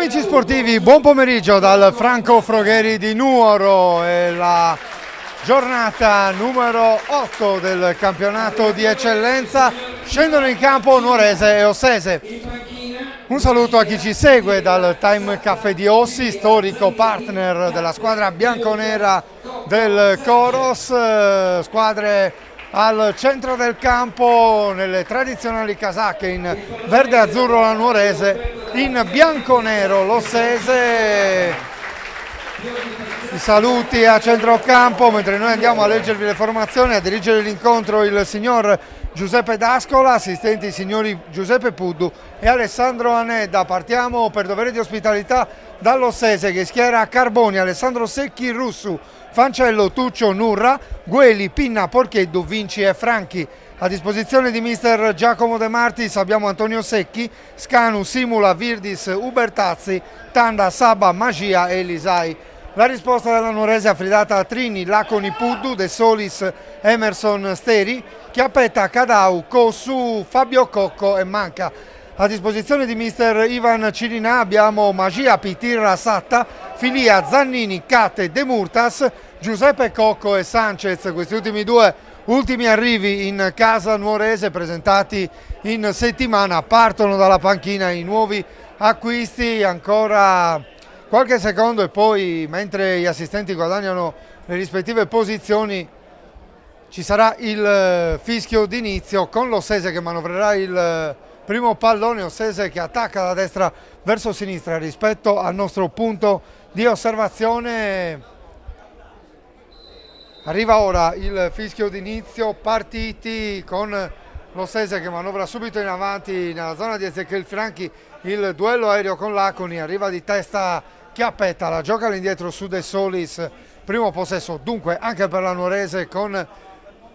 Amici sportivi, buon pomeriggio dal Franco Frogheri di Nuoro. È la giornata numero 8 del campionato di eccellenza. Scendono in campo Nuorese e Ossese. Un saluto a chi ci segue dal Time Caffè di Ossi, storico partner della squadra bianconera del Coros. Squadre al centro del campo nelle tradizionali casacche in verde azzurro la Nuorese, in bianco-nero l'Ossese. I saluti a centrocampo mentre noi andiamo a leggervi le formazioni, a dirigere l'incontro il signor Giuseppe D'Ascola, assistenti i signori Giuseppe Puddu e Alessandro Anedda. Partiamo per dovere di ospitalità dall'Ossese che schiera Carboni, Alessandro Secchi, Russu, Fancello, Tuccio, Nurra, Gueli, Pinna, Porcheddu, Vinci e Franchi. A disposizione di mister Giacomo De Martis abbiamo Antonio Secchi, Scanu, Simula, Virdis, Ubertazzi, Tanda, Saba, Magia e Elisai. La risposta della Nuorese affidata a Trini, Laconi, Puddu, De Solis, Emerson, Steri, Chiappetta, Cadau, Cossu, Fabio Cocco e Manca. A disposizione di mister Ivan Cirinà abbiamo Magia, Pitirra, Satta, Filia, Zannini, Cate, De Murtas, Giuseppe Cocco e Sanchez. Questi ultimi arrivi in casa nuorese presentati in settimana partono dalla panchina i nuovi acquisti. Ancora qualche secondo e poi, mentre gli assistenti guadagnano le rispettive posizioni, ci sarà il fischio d'inizio con l'Ossese che manovrerà il primo pallone. Ossese che attacca da destra verso sinistra rispetto al nostro punto di osservazione. Arriva ora il fischio d'inizio, partiti con l'Ossese che manovra subito in avanti nella zona di Ezechiel Franchi, il duello aereo con Laconi, arriva di testa Chiappetta, la gioca all'indietro su De Solis, primo possesso dunque anche per la Nuorese con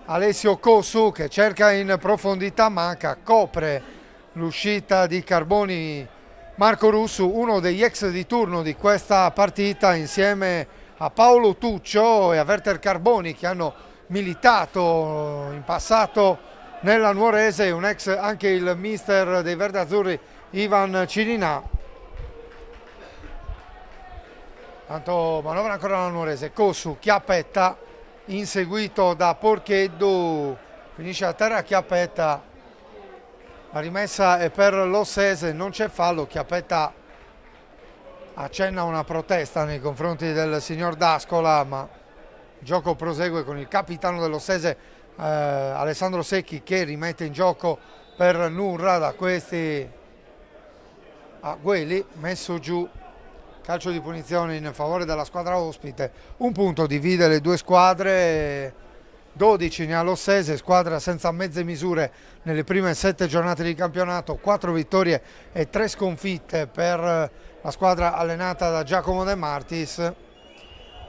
Alessio Cossu che cerca in profondità, manca, copre l'uscita di Carboni Marco Russu, uno degli ex di turno di questa partita insieme a Paolo Tuccio e a Werther Carboni che hanno militato in passato nella Nuorese, un ex anche il mister dei Verde Azzurri Ivan Cirinà. Tanto manovra ancora la Nuorese, Cossu, Chiappetta inseguito da Porcheddu, finisce a terra Chiappetta, la rimessa è per l'Ossese, non c'è fallo, Chiappetta accenna una protesta nei confronti del signor D'Ascola, ma il gioco prosegue con il capitano dell'Ossese Alessandro Secchi che rimette in gioco per Nurra, da questi a Gueli, messo giù, calcio di punizione in favore della squadra ospite. Un punto divide le due squadre, 12 ne ha l'Ossese, squadra senza mezze misure nelle prime 7 giornate di campionato, 4 vittorie e 3 sconfitte per la squadra allenata da Giacomo De Martis.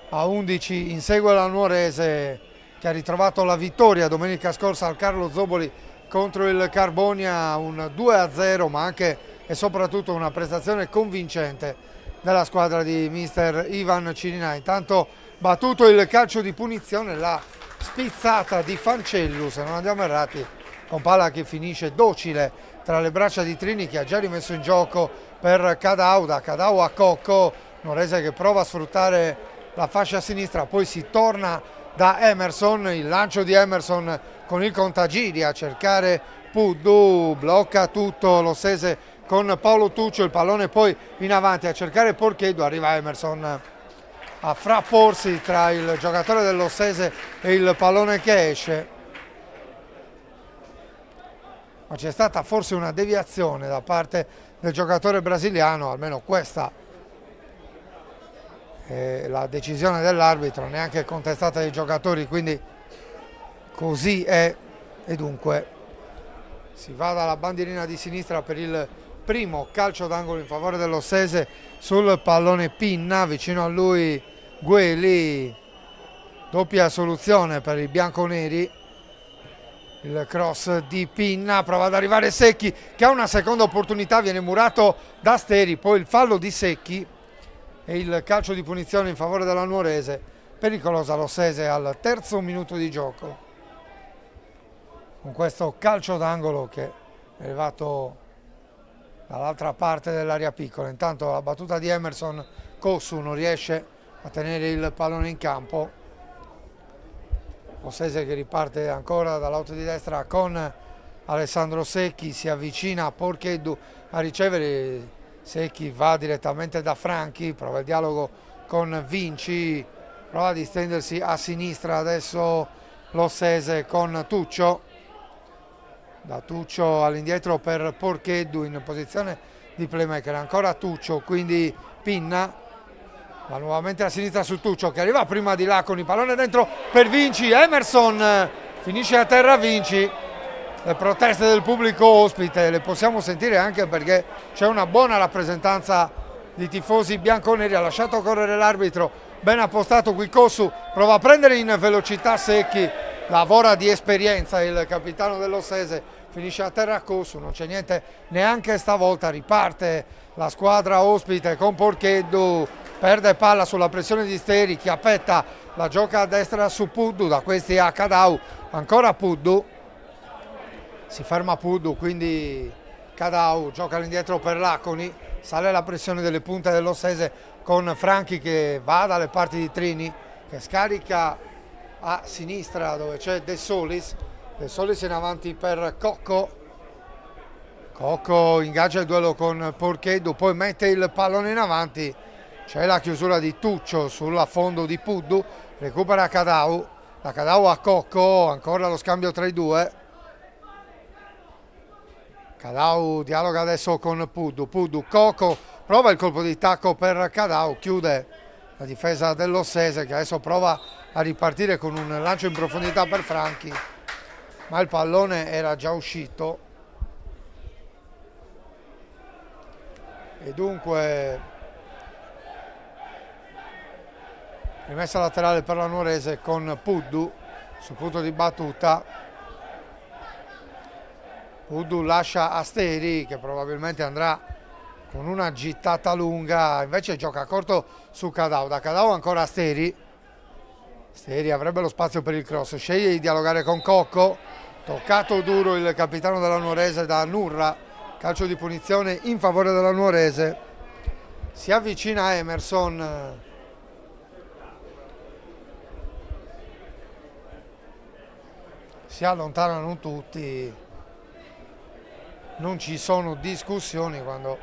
A 11 insegue la Nuorese che ha ritrovato la vittoria domenica scorsa al Carlo Zoboli contro il Carbonia, un 2-0, ma anche e soprattutto una prestazione convincente della squadra di mister Ivan Cirinà. Intanto battuto il calcio di punizione, la spizzata di Fancellu, se non andiamo errati, con palla che finisce docile tra le braccia di Trini che ha già rimesso in gioco per Cadau, da Cadau a Cocco, Nuorese che prova a sfruttare la fascia a sinistra, poi si torna da Emerson, il lancio di Emerson con il contagiri a cercare Puddu, blocca tutto l'Ossese con Paolo Tuccio, il pallone poi in avanti a cercare Porcheddu, arriva Emerson a frapporsi tra il giocatore dell'Ossese e il pallone che esce, ma c'è stata forse una deviazione da parte del giocatore brasiliano, almeno questa è la decisione dell'arbitro, neanche contestata dai giocatori, quindi così è, e dunque si va dalla bandierina di sinistra per il primo calcio d'angolo in favore dell'Ossese sul pallone Pinna, vicino a lui Gueli, doppia soluzione per i bianconeri, il cross di Pinna, prova ad arrivare Secchi che ha una seconda opportunità, viene murato da Steri, poi il fallo di Secchi e il calcio di punizione in favore della Nuorese, pericolosa l'Ossese al terzo minuto di gioco con questo calcio d'angolo che è arrivato dall'altra parte dell'area piccola. Intanto la battuta di Emerson, Kossu non riesce a tenere il pallone in campo. Lossese che riparte ancora dall'auto di destra con Alessandro Secchi, si avvicina a Porcheddu a ricevere. Secchi va direttamente da Franchi, prova il dialogo con Vinci, prova a distendersi a sinistra adesso Lossese con Tuccio. Da Tuccio all'indietro per Porcheddu in posizione di playmaker, ancora Tuccio, quindi Pinna, va nuovamente a sinistra su Tuccio che arriva prima di là con il pallone dentro per Vinci. Emerson finisce a terra Vinci. Le proteste del pubblico ospite le possiamo sentire anche perché c'è una buona rappresentanza di tifosi bianconeri. Ha lasciato correre l'arbitro, ben appostato qui Kossu, prova a prendere in velocità Secchi, lavora di esperienza il capitano dell'Ossese, finisce a terra Kossu, non c'è niente neanche stavolta, riparte la squadra ospite con Porcheddu, perde palla sulla pressione di Steri, Chiappetta la gioca a destra su Puddu, da questi a Cadau, ancora Puddu. Si ferma Puddu, quindi Cadau gioca all'indietro per Laconi, sale la pressione delle punte dell'Ossese con Franchi che va dalle parti di Trini, che scarica a sinistra dove c'è De Solis. De Solis in avanti per Cocco. Cocco ingaggia il duello con Porcheddu, poi mette il pallone in avanti. C'è la chiusura di Tuccio sulla fondo di Puddu, recupera Cadau. Da Cadau a Cocco, ancora lo scambio tra i due. Cadau dialoga adesso con Puddu, Cocco prova il colpo di tacco per Cadau, chiude la difesa dell'Ossese che adesso prova a ripartire con un lancio in profondità per Franchi, ma il pallone era già uscito e dunque rimessa laterale per la Nuorese con Puddu sul punto di battuta. Puddu lascia a Steri che probabilmente andrà con una gittata lunga, invece gioca corto su Cadau, da Cadau ancora a Steri. Steri avrebbe lo spazio per il cross, sceglie di dialogare con Cocco, toccato duro il capitano della Nuorese da Nurra, calcio di punizione in favore della Nuorese. Si avvicina Emerson, si allontanano tutti. Non ci sono discussioni quando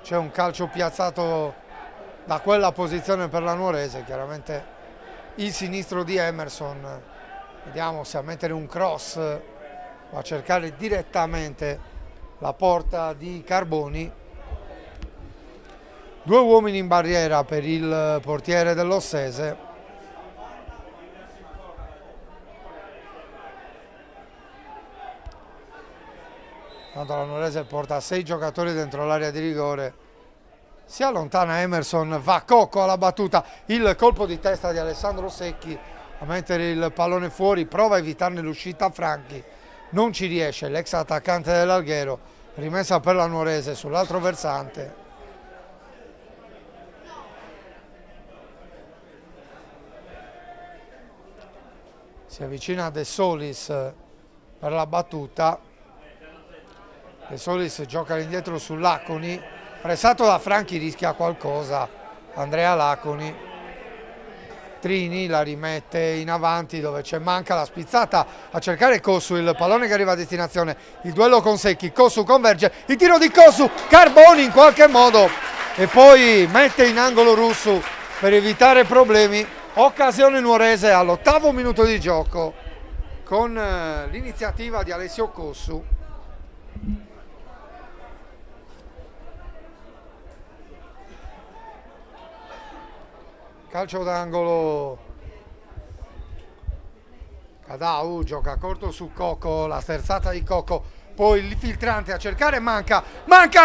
c'è un calcio piazzato da quella posizione per la Nuorese. Chiaramente il sinistro di Emerson, vediamo se a mettere un cross o a cercare direttamente la porta di Carboni. Due uomini in barriera per il portiere dell'Ossese. Tanto la Nuorese porta 6 giocatori dentro l'area di rigore. Si allontana Emerson, va Cocco alla battuta, il colpo di testa di Alessandro Secchi a mettere il pallone fuori, prova a evitarne l'uscita a Franchi, non ci riesce l'ex attaccante dell'Alghero, rimessa per la Nuorese sull'altro versante. Si avvicina De Solis per la battuta. De Solis gioca all'indietro su Laconi, pressato da Franchi rischia qualcosa Andrea Laconi. Trini la rimette in avanti dove c'è Manca, la spizzata a cercare Kossu, il pallone che arriva a destinazione, il duello con Secchi, Kossu converge, il tiro di Kossu, Carboni in qualche modo e poi mette in angolo Russu per evitare problemi. Occasione nuorese all'8° minuto di gioco con l'iniziativa di Alessio Kossu. Calcio d'angolo, Cadau gioca corto su Cocco, la sterzata di Cocco, poi il filtrante a cercare Manca,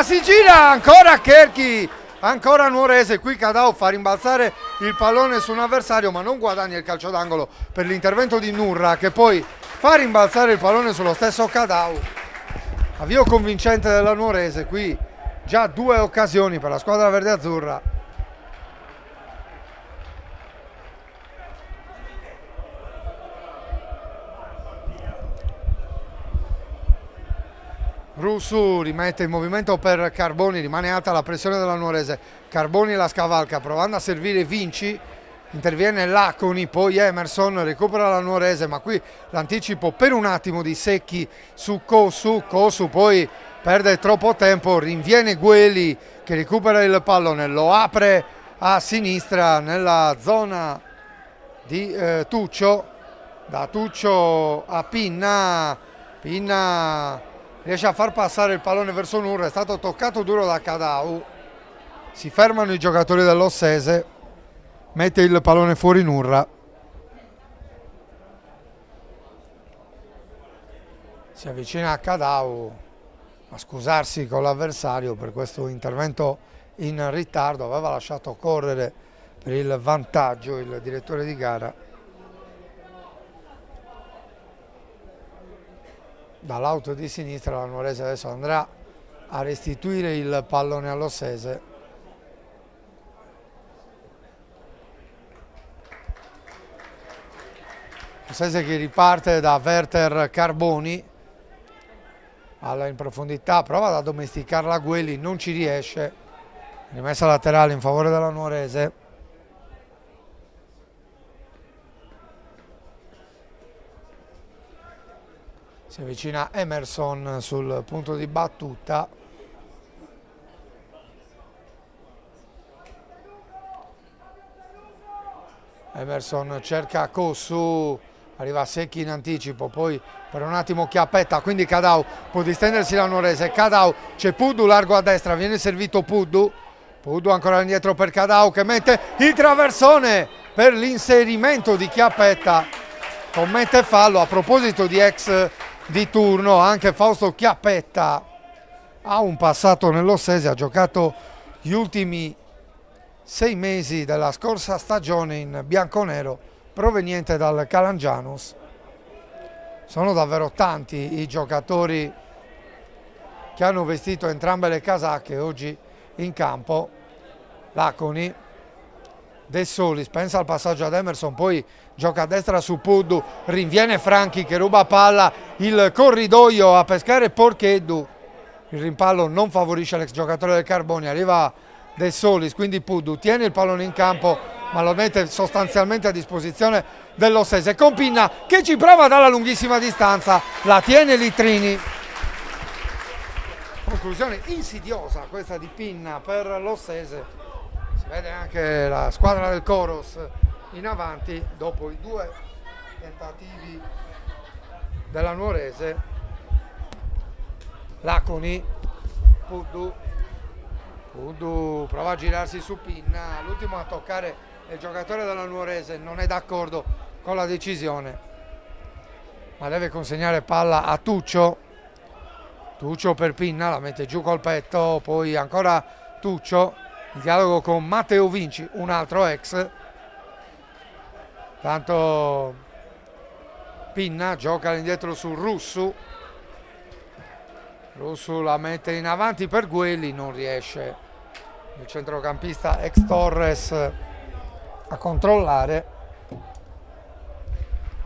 si gira, ancora Cherchi, ancora Nuorese, qui Cadau fa rimbalzare il pallone su un avversario ma non guadagna il calcio d'angolo per l'intervento di Nurra che poi fa rimbalzare il pallone sullo stesso Cadau. Avvio convincente della Nuorese, qui già 2 occasioni per la squadra verde-azzurra. Rusu rimette in movimento per Carboni, rimane alta la pressione della Nuorese, Carboni la scavalca provando a servire Vinci, interviene Laconi, poi Emerson, recupera la Nuorese, ma qui l'anticipo per un attimo di Secchi su Cosu, Cosu poi perde troppo tempo, rinviene Gueli che recupera il pallone, lo apre a sinistra nella zona di Tuccio, da Tuccio a Pinna, Pinna riesce a far passare il pallone verso Nurra, è stato toccato duro da Cadau, si fermano i giocatori dell'Ossese, mette il pallone fuori Nurra, si avvicina a Cadau a scusarsi con l'avversario per questo intervento in ritardo, aveva lasciato correre per il vantaggio il direttore di gara. Dall'auto di sinistra la Nuorese adesso andrà a restituire il pallone all'Ossese. Ossese che riparte da Werther Carboni, alla in profondità, prova ad addomesticarla Gueli, non ci riesce, rimessa laterale in favore della Nuorese. Si avvicina Emerson sul punto di battuta. Emerson cerca Cosu, arriva Secchi in anticipo, poi per un attimo Chiappetta, quindi Cadau può distendersi la Nuorese. Cadau, c'è Puddu largo a destra, viene servito Puddu. Puddu ancora indietro per Cadau che mette il traversone per l'inserimento di Chiappetta. Commette fallo. A proposito di ex di turno, anche Fausto Chiappetta ha un passato nell'Ossese, ha giocato gli ultimi 6 mesi della scorsa stagione in bianconero proveniente dal Calangianus. Sono davvero tanti i giocatori che hanno vestito entrambe le casacche oggi in campo. Laconi, De Solis, pensa al passaggio ad Emerson, poi gioca a destra su Puddu, rinviene Franchi che ruba palla, il corridoio a pescare Porcheddu, il rimpallo non favorisce l'ex giocatore del Carboni, arriva De Solis, quindi Puddu tiene il pallone in campo ma lo mette sostanzialmente a disposizione dell'Ossese, con Pinna che ci prova dalla lunghissima distanza, la tiene Litrini. Conclusione insidiosa questa di Pinna per l'Ossese. Si vede anche la squadra del Coros in avanti dopo i 2 tentativi della Nuorese. Laconi, Puddu prova a girarsi su Pinna, l'ultimo a toccare il giocatore della Nuorese, non è d'accordo con la decisione ma deve consegnare palla a Tuccio. Tuccio per Pinna, la mette giù col petto, poi ancora Tuccio, il dialogo con Matteo Vinci, un altro ex. Tanto Pinna gioca all'indietro su Rusu, Rusu la mette in avanti per Gueli, non riesce il centrocampista ex Torres a controllare.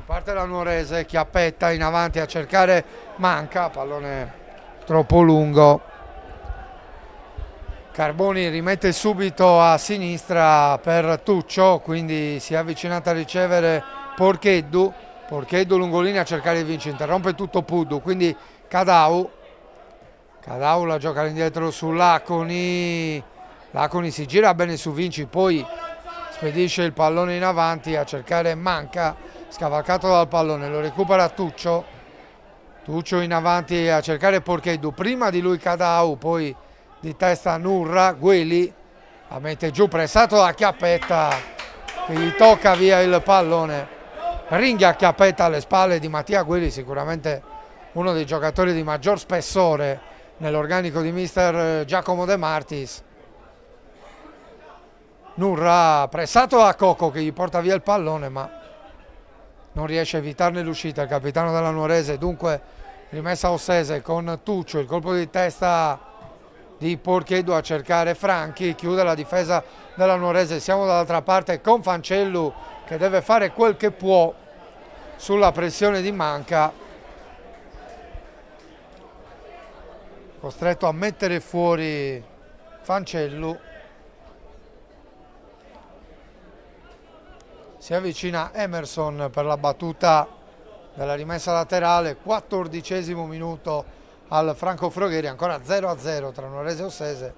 Parte la Nuorese, Chiappetta in avanti a cercare Manca, pallone troppo lungo. Carboni rimette subito a sinistra per Tuccio, quindi si è avvicinato a ricevere Porcheddu lungolinea a cercare Vinci, interrompe tutto Puddu, quindi Cadau la gioca all'indietro su Laconi si gira bene su Vinci, poi spedisce il pallone in avanti a cercare Manca, scavalcato dal pallone, lo recupera Tuccio in avanti a cercare Porcheddu, prima di lui Cadau, poi di testa Nurra, Gueli la mette giù, pressato da Chiappetta che gli tocca via il pallone, ringhia Chiappetta alle spalle di Mattia Gueli, sicuramente uno dei giocatori di maggior spessore nell'organico di mister Giacomo De Martis. Nurra pressato da Cocco che gli porta via il pallone ma non riesce a evitarne l'uscita il capitano della Nuorese, dunque rimessa Ossese con Tuccio, il colpo di testa di Porcheddu a cercare Franchi, chiude la difesa della Nuorese. Siamo dall'altra parte con Fancellu che deve fare quel che può sulla pressione di Manca. costretto a mettere fuori Fancellu. Si avvicina Emerson per la battuta della rimessa laterale, 14° minuto al Franco Frogheri, ancora 0-0 tra Nuorese e Ossese.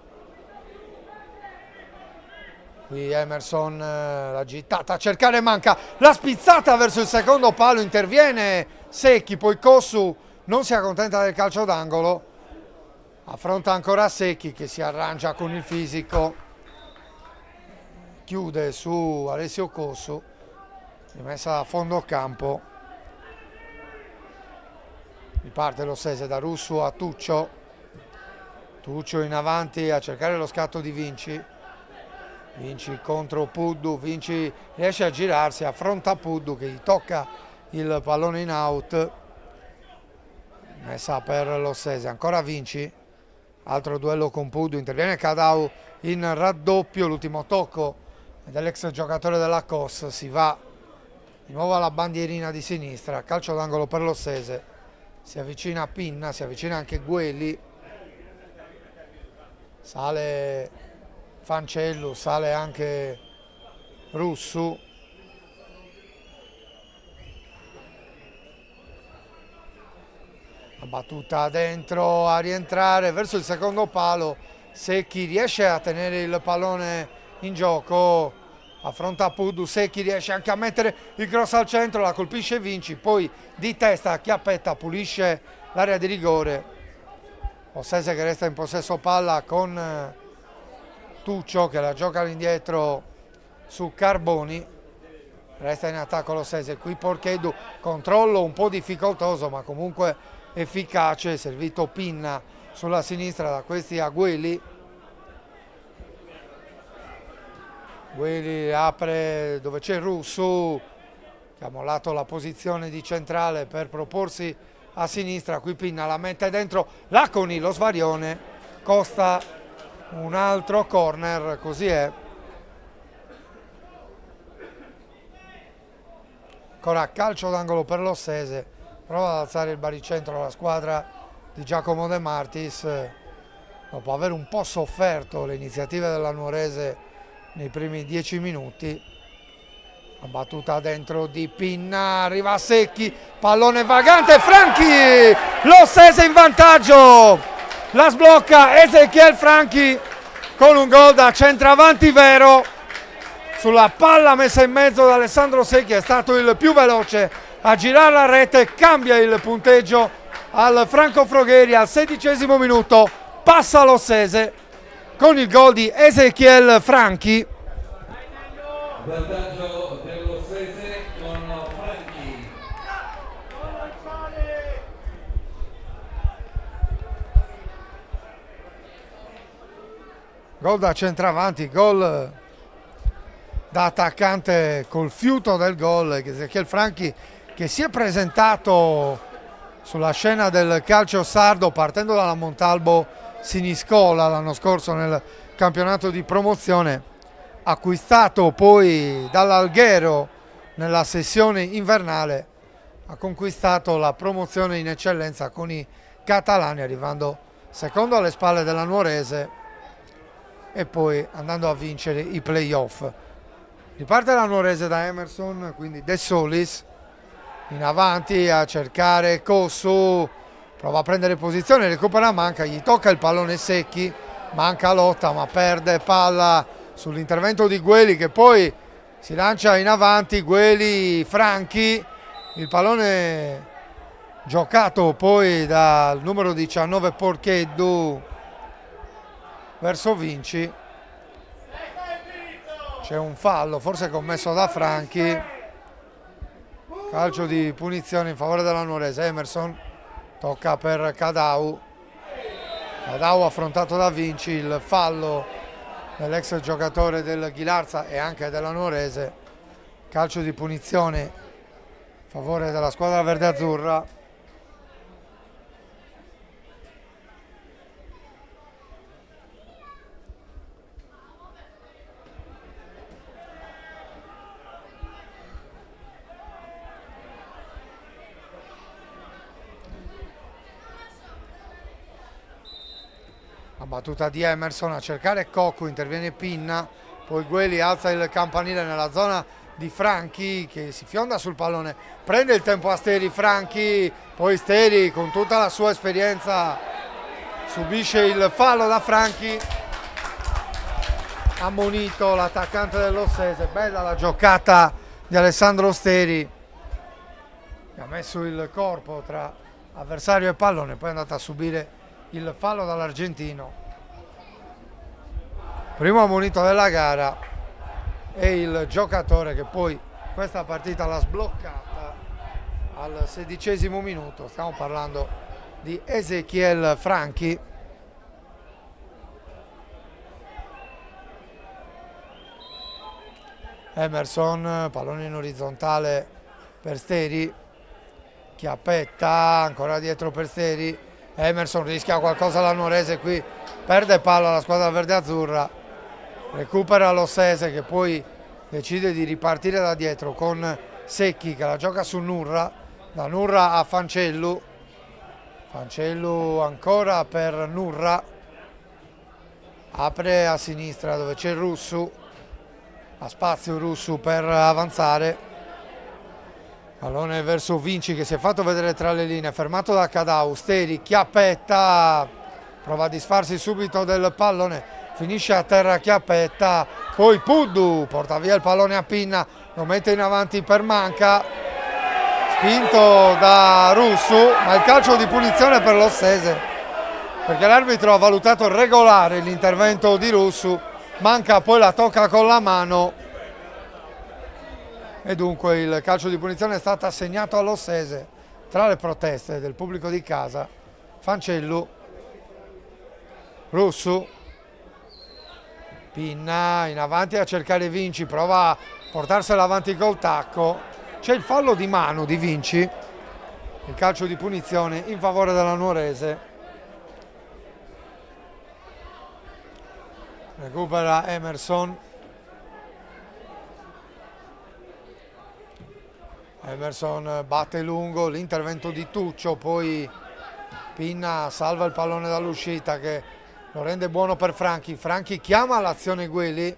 Qui Emerson, la gittata a cercare, manca, la spizzata verso il secondo palo, interviene Secchi, poi Cossu non si accontenta del calcio d'angolo, affronta ancora Secchi che si arrangia con il fisico, chiude su Alessio Cossu, rimessa a fondo campo, riparte l'Ossese da Russo a Tuccio, Tuccio in avanti a cercare lo scatto di Vinci, Vinci contro Puddu, Vinci riesce a girarsi, affronta Puddu che gli tocca il pallone in out, messa per l'Ossese, ancora Vinci, altro duello con Puddu, interviene Cadau in raddoppio, l'ultimo tocco dell'ex giocatore della COS, si va di nuovo alla bandierina di sinistra, calcio d'angolo per l'Ossese, si avvicina Pinna, si avvicina anche Gueli, sale Fancellu, sale anche Russu, la battuta dentro a rientrare verso il secondo palo, Secchi riesce a tenere il pallone in gioco, affronta Puddu, Secchi riesce anche a mettere il cross al centro, la colpisce Vinci, poi di testa Chiappetta pulisce l'area di rigore, Ossese che resta in possesso palla con Tuccio che la gioca all'indietro su Carboni, resta in attacco l'Ossese, qui Porchedu, controllo un po' difficoltoso ma comunque efficace, servito Pinna sulla sinistra da questi a Gueli, Gueli apre dove c'è Russu che ha mollato la posizione di centrale per proporsi a sinistra, qui Pinna la mette dentro, Laconi lo svarione, costa un altro corner, così è. Ancora calcio d'angolo per l'Ossese, prova ad alzare il baricentro la squadra di Giacomo De Martis, dopo aver un po' sofferto le iniziative della Nuorese nei primi 10 minuti. La battuta dentro di Pinna, arriva Secchi, pallone vagante, Franchi, l'Ossese in vantaggio! La sblocca Ezechiel Franchi con un gol da centravanti vero sulla palla messa in mezzo da Alessandro Secchi, è stato il più veloce a girare la rete, cambia il punteggio al Franco Frogheri al 16° minuto, passa l'Ossese con il gol di Ezechiel Franchi. Vantaggio dell'Ossese con Franchi. Gol da centravanti, gol da attaccante col fiuto del gol, Ezechiel Franchi che si è presentato sulla scena del calcio sardo partendo dalla Montalbo Siniscola l'anno scorso nel campionato di promozione, acquistato poi dall'Alghero nella sessione invernale, ha conquistato la promozione in eccellenza con i catalani, arrivando secondo alle spalle della Nuorese e poi andando a vincere i playoff. Riparte la Nuorese da Emerson, quindi De Solis in avanti a cercare Cossu, prova a prendere posizione, recupera Manca, gli tocca il pallone Secchi, Manca lotta ma perde palla sull'intervento di Gueli che poi si lancia in avanti, Gueli Franchi, il pallone giocato poi dal numero 19 Porcheddu verso Vinci, c'è un fallo forse commesso da Franchi, calcio di punizione in favore della Nuorese. Emerson tocca per Cadau, Cadau affrontato da Vinci, il fallo dell'ex giocatore del Ghilarza e anche della Nuorese, calcio di punizione in favore della squadra verde-azzurra. La battuta di Emerson a cercare Cocco, interviene Pinna, poi Gueli alza il campanile nella zona di Franchi che si fionda sul pallone, prende il tempo a Steri, Franchi, poi Steri con tutta la sua esperienza subisce il fallo da Franchi, ammonito l'attaccante dell'Ossese. Bella la giocata di Alessandro Steri, che ha messo il corpo tra avversario e pallone, poi è andato a subire il fallo dall'argentino. Primo ammonito della gara e il giocatore che poi questa partita l'ha sbloccata al 16° minuto. Stiamo parlando di Ezequiel Franchi. Emerson, pallone in orizzontale per Steri, Chiappetta ancora dietro per Steri, Emerson rischia qualcosa la Nuorese, qui perde palla la squadra verde-azzurra, recupera l'Ossese che poi decide di ripartire da dietro con Secchi che la gioca su Nurra, da Nurra a Fancellu, Fancellu ancora per Nurra, apre a sinistra dove c'è Russu, ha spazio Russu per avanzare, pallone verso Vinci che si è fatto vedere tra le linee, fermato da Cadau, Steri, Chiappetta, prova a disfarsi subito del pallone, finisce a terra Chiappetta, poi Puddu porta via il pallone a Pinna, lo mette in avanti per Manca, spinto da Russu, ma il calcio di punizione per l'Ossese, perché l'arbitro ha valutato regolare l'intervento di Russu, Manca poi la tocca con la mano e dunque il calcio di punizione è stato assegnato all'Ossese. Tra le proteste del pubblico di casa, Fancellu, Russu, Pinna in avanti a cercare Vinci, prova a portarsela avanti col tacco, c'è il fallo di mano di Vinci, il calcio di punizione in favore della Nuorese. Recupera Emerson, Emerson batte lungo, l'intervento di Tuccio, poi Pinna salva il pallone dall'uscita che lo rende buono per Franchi, Franchi chiama l'azione Gueli,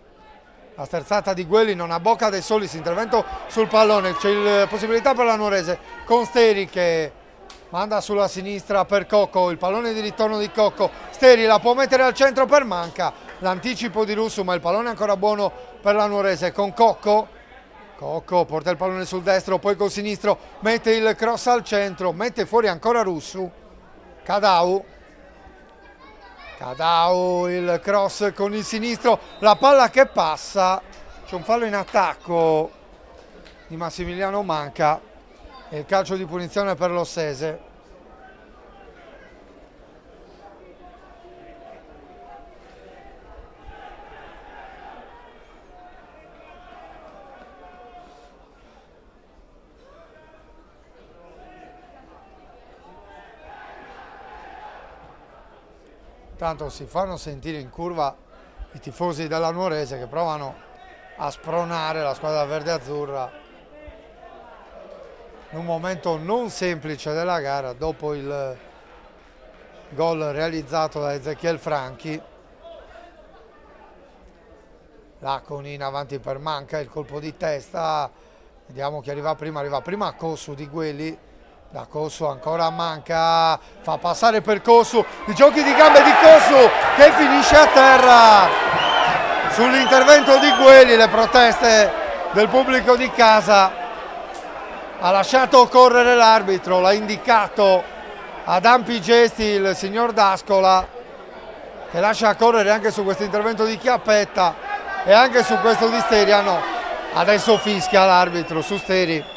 la sterzata di Gueli non ha bocca dei Solis, intervento sul pallone, c'è la possibilità per la Nuorese con Steri che manda sulla sinistra per Cocco, il pallone di ritorno di Cocco, Steri la può mettere al centro per Manca, l'anticipo di Russu ma il pallone è ancora buono per la Nuorese con Cocco, Cocco porta il pallone sul destro, poi col sinistro mette il cross al centro, mette fuori ancora Russu, Cadau, il cross con il sinistro, la palla che passa, c'è un fallo in attacco di Massimiliano Manca e il calcio di punizione per l'Ossese. Intanto si fanno sentire in curva i tifosi della Nuorese che provano a spronare la squadra verde-azzurra in un momento non semplice della gara dopo il gol realizzato da Ezequiel Franchi. Laconi in avanti per Manca, il colpo di testa, vediamo chi arriva prima Cossu di Gueli, da Cossu ancora Manca, fa passare per Cossu, i giochi di gambe di Cossu che finisce a terra sull'intervento di Gueli, le proteste del pubblico di casa, ha lasciato correre l'arbitro, l'ha indicato ad ampi gesti il signor D'Ascola che lascia correre anche su questo intervento di Chiappetta e anche su questo di Steri, no, adesso fischia l'arbitro su Steri.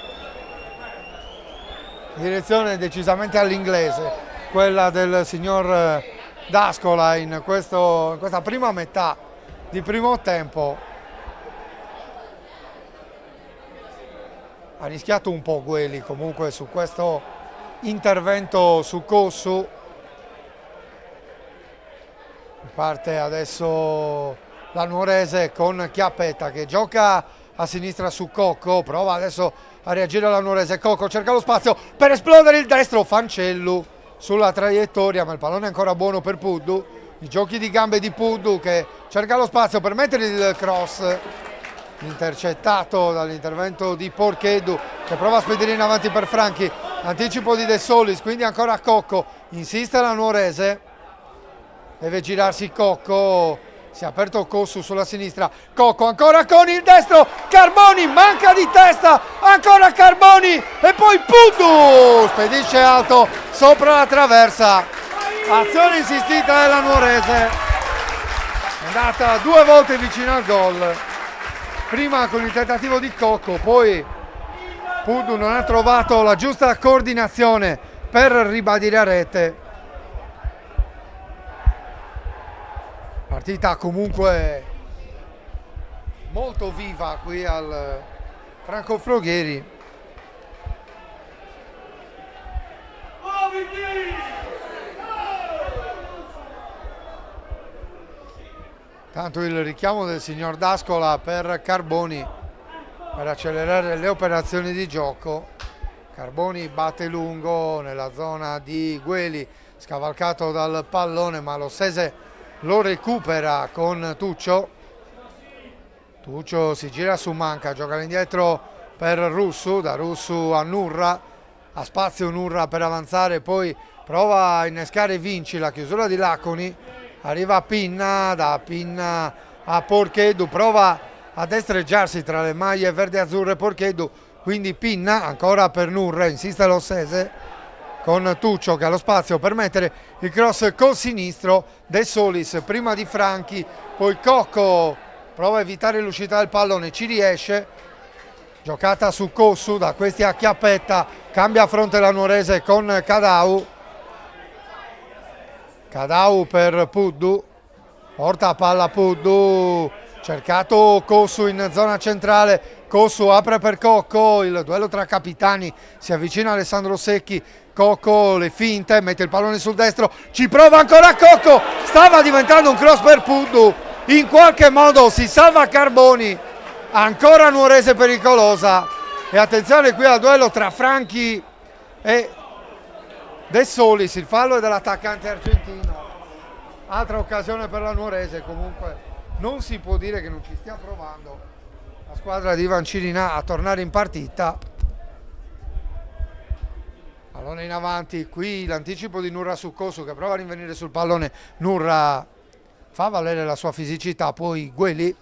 Direzione decisamente all'inglese, quella del signor D'Ascola in questa prima metà di primo tempo. Ha rischiato un po' Gueli comunque su questo intervento su Cossu. Parte adesso la Nuorese con Chiappetta che gioca a sinistra su Cocco, prova adesso a reagire la Nuorese, Cocco cerca lo spazio per esplodere il destro, Fancellu sulla traiettoria ma il pallone è ancora buono per Puddu, i giochi di gambe di Puddu che cerca lo spazio per mettere il cross, intercettato dall'intervento di Porchedu che prova a spedire in avanti per Franchi, anticipo di De Solis, quindi ancora Cocco, insiste la Nuorese, deve girarsi Cocco, si è aperto Cossu sulla sinistra, Cocco ancora con il destro, Carboni manca di testa, ancora Carboni e poi Puddu spedisce alto sopra la traversa, azione insistita della Nuorese, è andata 2 volte vicino al gol, prima con il tentativo di Cocco, poi Puddu non ha trovato la giusta coordinazione per ribadire a rete. Partita comunque molto viva qui al Franco Froghieri. Tanto il richiamo del signor D'Ascola per Carboni per accelerare le operazioni di gioco. Carboni batte lungo nella zona di Gueli, scavalcato dal pallone, ma lo Sese lo recupera con Tuccio. Tuccio si gira su Manca, gioca all'indietro per Russu, da Russu a Nurra, ha spazio Nurra per avanzare, poi prova a innescare Vinci, la chiusura di Laconi, arriva Pinna, da Pinna a Porchedu, prova a destreggiarsi tra le maglie verde-azzurre Porchedu, quindi Pinna ancora per Nurra, insiste lo Sese con Tuccio che ha lo spazio per mettere il cross col sinistro, De Solis prima di Franchi, poi Cocco prova a evitare l'uscita del pallone, ci riesce, giocata su Cossu, da questi a Chiappetta, cambia a fronte la Nuorese con Cadau, Cadau per Puddu, porta palla Puddu, cercato Cossu in zona centrale, Cossu apre per Cocco, il duello tra capitani, si avvicina Alessandro Secchi, Cocco le finte, mette il pallone sul destro, ci prova ancora Cocco, stava diventando un cross per Puddu, in qualche modo si salva Carboni, ancora Nuorese pericolosa e attenzione qui al duello tra Franchi e De Solis, il fallo è dell'attaccante argentino, altra occasione per la Nuorese, comunque non si può dire che non ci stia provando la squadra di Ivan Cirinà a tornare in partita. Pallone in avanti, qui l'anticipo di Nurra su Cossu che prova a rinvenire sul pallone, Nurra fa valere la sua fisicità, poi Gueli,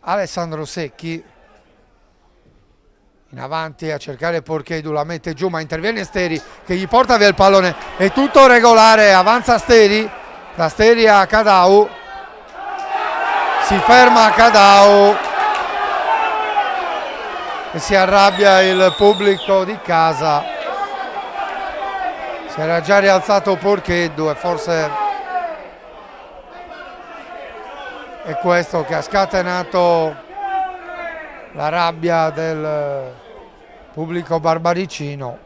Alessandro Secchi in avanti a cercare Porchedu, la mette giù ma interviene Steri che gli porta via il pallone, è tutto regolare, avanza Steri, da Steri a Cadau, si ferma Cadau e si arrabbia il pubblico di casa. Si era già rialzato Porchedu e forse è questo che ha scatenato la rabbia del pubblico barbaricino.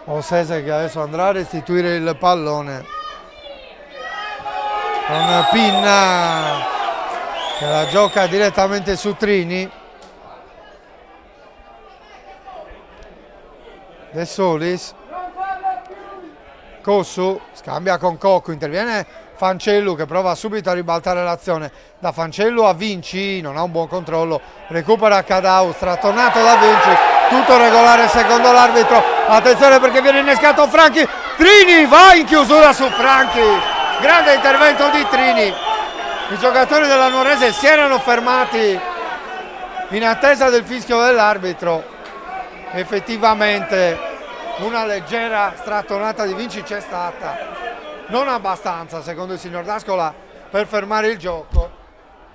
Osese che adesso andrà a restituire il pallone con Pinna che la gioca direttamente su Trini. De Solis, Cossu scambia con Cocco, interviene Fancellu che prova subito a ribaltare l'azione, da Fancellu a Vinci, non ha un buon controllo, recupera Cadau, strattonato da Vinci, tutto regolare secondo l'arbitro, attenzione perché viene innescato Franchi, Trini va in chiusura su Franchi, grande intervento di Trini, i giocatori della Nuorese si erano fermati in attesa del fischio dell'arbitro. Effettivamente una leggera strattonata di Vinci c'è stata, non abbastanza secondo il signor D'Ascola per fermare il gioco,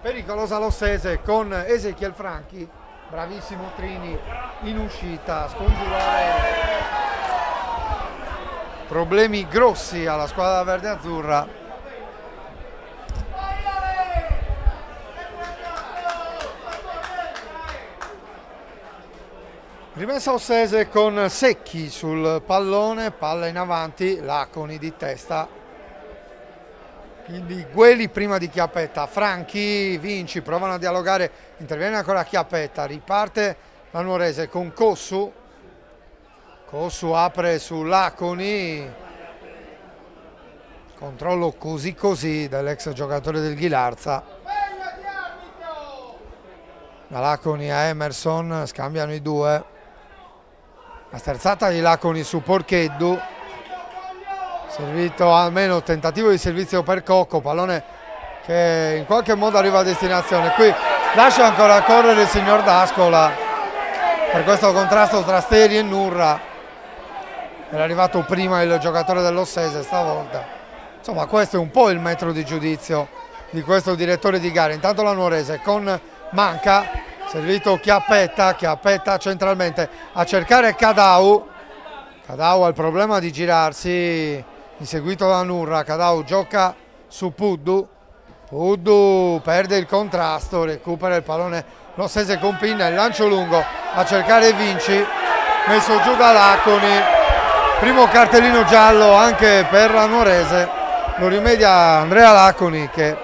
pericolosa l'Ossese con Ezechiel Franchi, bravissimo Trini in uscita, scongiurare problemi grossi alla squadra verde-azzurra. Rimessa Ossese con Secchi sul pallone, palla in avanti, Laconi di testa, quindi Gueli prima di Chiappetta, Franchi, Vinci provano a dialogare, interviene ancora Chiappetta, riparte la Nuorese con Cossu Cossu apre su Laconi, controllo così dell'ex giocatore del Ghilarza. Da Laconi a Emerson scambiano i due. La sterzata di Laconi su Porcheddu, servito, almeno tentativo di servizio per Cocco, pallone che in qualche modo arriva a destinazione. Qui lascia ancora correre il signor D'Ascola per questo contrasto tra Steri e Nurra. Era arrivato prima il giocatore dell'Ossese stavolta. Insomma, questo è un po' il metro di giudizio di questo direttore di gara. Intanto la Nuorese con Manca, servito Chiappetta centralmente a cercare Cadau. Cadau ha il problema di girarsi, inseguito da Nurra. Cadau gioca su Puddu. Puddu perde il contrasto, recupera il pallone l'Ossese con Pinna, il lancio lungo a cercare Vinci, messo giù da Laconi. Primo cartellino giallo anche per la Nuorese, lo rimedia Andrea Laconi che ha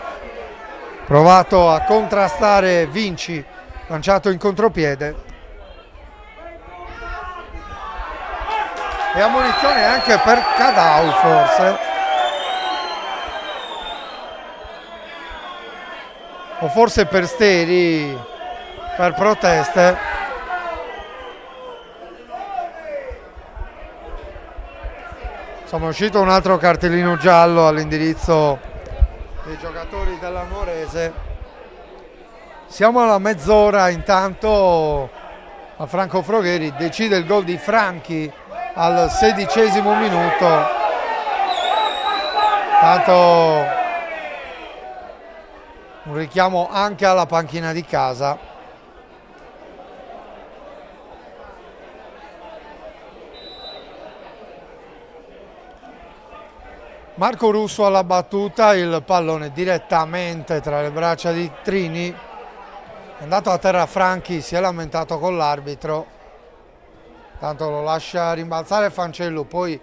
provato a contrastare Vinci, lanciato in contropiede. E ammonizione anche per Cadau forse, o forse per Steri, per proteste. Insomma, è uscito un altro cartellino giallo all'indirizzo dei giocatori della Nuorese. Siamo alla mezz'ora, intanto a Franco Frogheri decide il gol di Franchi al 16° minuto. Tanto un richiamo anche alla panchina di casa. Marco Russo alla battuta, il pallone direttamente tra le braccia di Trini. È andato a terra Franchi, si è lamentato con l'arbitro. Tanto lo lascia rimbalzare Fancello, poi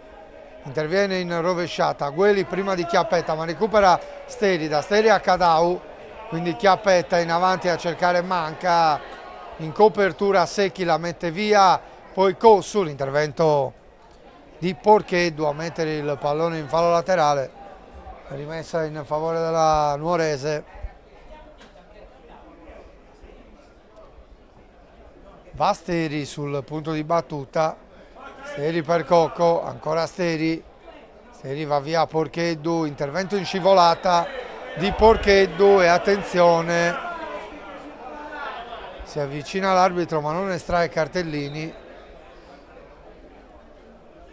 interviene in rovesciata. Gueli prima di Chiappetta, ma recupera Steri, da Steri a Cadau. Quindi Chiappetta in avanti a cercare Manca, in copertura Secchi la mette via, poi Cossu, l'intervento di Porcheddu a mettere il pallone in fallo laterale, rimessa in favore della Nuorese. Va Steri sul punto di battuta, Steri per Cocco, ancora Steri va via Porcheddu, intervento in scivolata di Porcheddu e attenzione, si avvicina l'arbitro ma non estrae cartellini.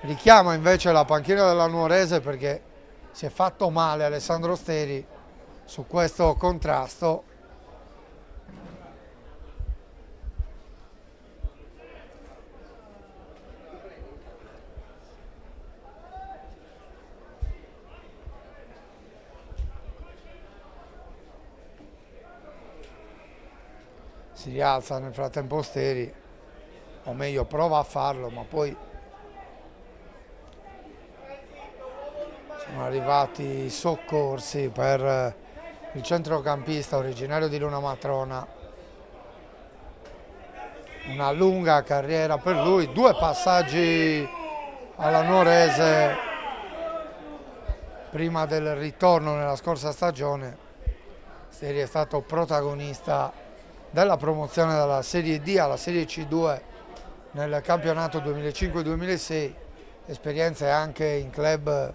Richiama invece la panchina della Nuorese perché si è fatto male Alessandro Steri su questo contrasto. Si rialza nel frattempo Steri, o meglio prova a farlo, ma poi sono arrivati i soccorsi per il centrocampista originario di Luna Matrona. Una lunga carriera per lui, 2 passaggi alla Nuorese prima del ritorno nella scorsa stagione. Steri è stato protagonista della promozione dalla Serie D alla Serie C2 nel campionato 2005-2006, esperienze anche in club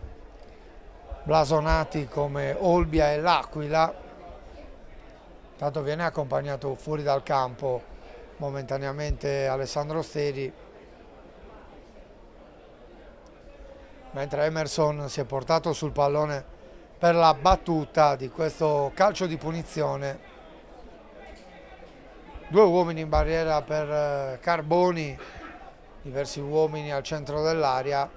blasonati come Olbia e L'Aquila. Tanto viene accompagnato fuori dal campo momentaneamente Alessandro Steri, mentre Emerson si è portato sul pallone per la battuta di questo calcio di punizione. 2 uomini in barriera per Carboni, diversi uomini al centro dell'area.